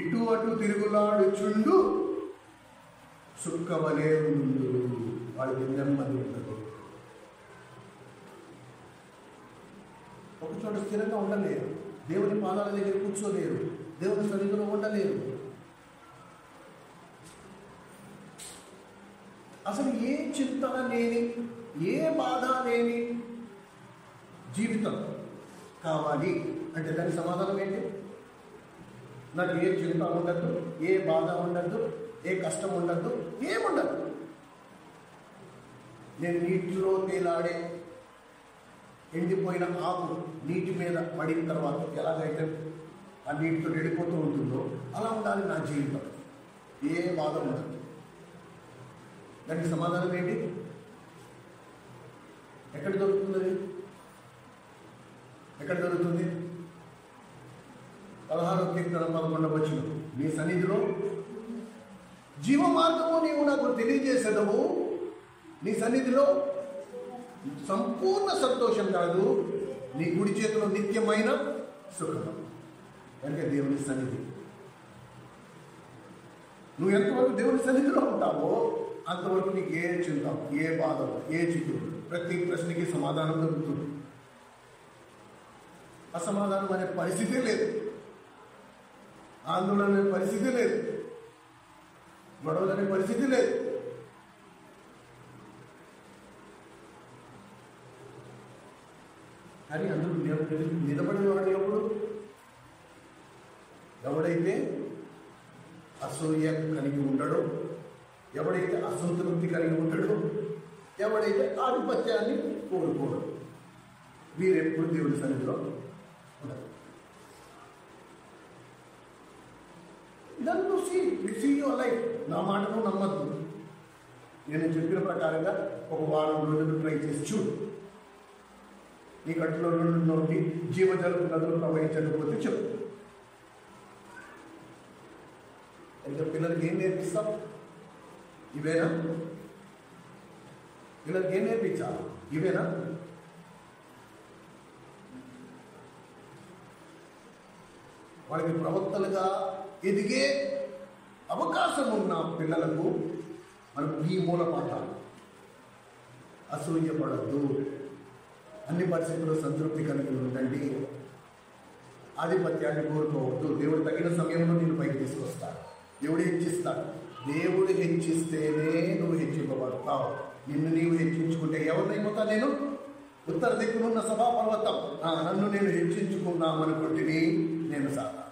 ఇటు అటు తిరుగులాడుచుండు సుక్కవలే ఉండు, వాళ్ళకి నెమ్మది ఉండదు. ఒక చోట స్థిరంగా ఉండలేరు, దేవుని పాదాల దగ్గర కూర్చోలేరు, దేవుని సన్నిధిలో ఉండలేరు. అసలు ఏ చింతన లేని, ఏ బాధ లేని జీవితం కావాలి అంటే దాని సమాధానం ఏంటి? నాకు ఏ చింత ఉండద్దు, ఏ బాధ ఉండద్దు, ఏ కష్టం ఉండద్దు, ఏముండదు. నేను నీటిలో తేలాడే ఎండిపోయిన ఆకు నీటి మీద పడిన తర్వాత ఎలాగైతే ఆ నీటితో ఎండిపోతూ ఉంటుందో అలా ఉండాలి నా జీవితం. ఏ బాధ ఉండదు. దానికి సమాధానం ఏంటి? ఎక్కడ దొరుకుతుంది? ఎక్కడ దొరుకుతుంది? 16వ కీర్తన 11వ వచనం, నీ సన్నిధిలో జీవ మార్గము నీవు నాకు తెలియజేసేదవు, నీ సన్నిధిలో సంపూర్ణ సంతోషం కలదు, నీ కుడి చేతిలో నిత్యమైన సుఖం. అంటే దేవుని సన్నిధి. నువ్వు ఎంతవరకు దేవుని సన్నిధిలో ఉంటావో అంతవరకు నీకు ఏ చింత, ఏ బాధ, ఏ చిక్కులు, ప్రతి ప్రశ్నకి సమాధానం దొరుకుతుంది. అసమాధానం అనే పరిస్థితి లేదు, ఆందోళన అనే పరిస్థితి లేదు, గొడవలు అనే పరిస్థితి లేదు. కానీ అందులో నిలబడేవాడు ఎప్పుడు? ఎవడైతే అసూయ కలిగి ఉండడో, ఎవడైతే అసంతృప్తి కలిగి ఉంటాడో, ఎవడైతే ఆధిపత్యాన్ని కోరుకోడు, వీరెప్పుడు దేవుడి సన్నిధిలో ఉండరు. ఇదంతా సీ యువర్ లైఫ్. నా మాటను నమ్మద్దు. నేను చెప్పిన ప్రకారంగా ఒక వారం రోజులు ట్రై చేసి చూడు. నీ కట్టులో నుండి జీవజలపు నదులు ప్రవహించకపోతే చెప్పు. ఇంకా పిల్లలకి ఏం నేర్పిస్తాం? ఇవేనా? పిల్లలకి ఏం నేర్పించాలి? ఇవేనా? వాళ్ళకి ప్రవక్తలుగా ఎదిగే అవకాశం ఉన్న పిల్లలకు మనం ఈ మూల పాఠాలు. అసూయపడద్దు, అన్ని పరిస్థితుల్లో సంతృప్తి కలిగి ఉండండి, ఆధిపత్యాన్ని కోరుకోవద్దు. దేవుడు తగిన సమయంలో నేను పైకి తీసుకొస్తాడు. దేవుడు హెచ్చిస్తాడు. దేవుడు హెచ్చిస్తేనే నువ్వు హెచ్చింపబడతావు. నిన్ను నీవు హెచ్చించుకుంటే ఎవరినైపోతా? నేను ఉత్తర దిక్కునున్న సభా పర్వతం, నన్ను నేను హెచ్చించుకున్నామనుకుంటుని నేను సాధా.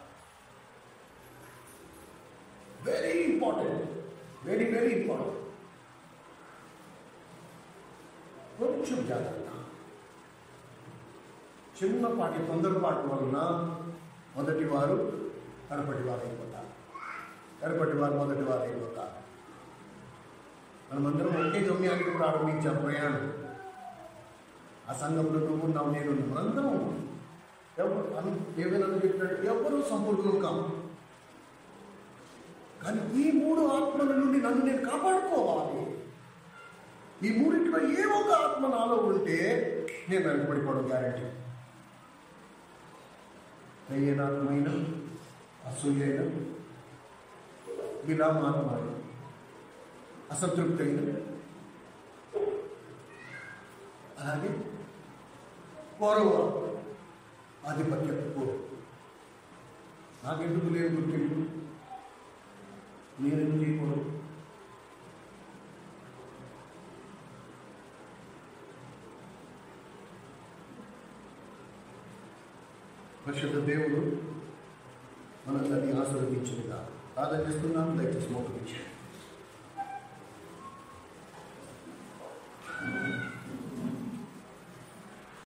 Very important, very very important. కొంచెం జాగ్రత్త. చిన్నపాటి తొందరపాటు వలన మొదటి వారు కడపటి వారు అయిపోతారు, కడపటి వారు మొదటి వారు అయిపోతారు. మనమందరం ఒకే గమ్యానికి ప్రారంభించాం ప్రయాణం. ఆ సంఘంలో నువ్వు ఉన్నావు, నేను మనందరం ఎవరు ఏమైనా చెప్పినట్టు ఎవరు సంపూర్ణం కాము. కానీ ఈ 3 ఆత్మల నుండి నన్ను నేను కాపాడుకోవాలి. ఈ 3 ఏ ఒక ఆత్మ నాలో ఉంటే నేను వెనకబడిపోవడం గ్యారెంటీ. దయ్యనాత్మైన, అసూయైన, విలామాత్మైన, అసంతృప్తి అయిన, అలాగే గౌరవ ఆధిపత్యపు నాకెందుకు లేదు గుర్తింపు, నేనెందుకు చేయకూడదు? పరిశుద్ధ దేవుడు మనందరినీ ఆశీర్వదించుగా ప్రార్థన చేస్తున్నాను. దయచేసి మోకరించండి.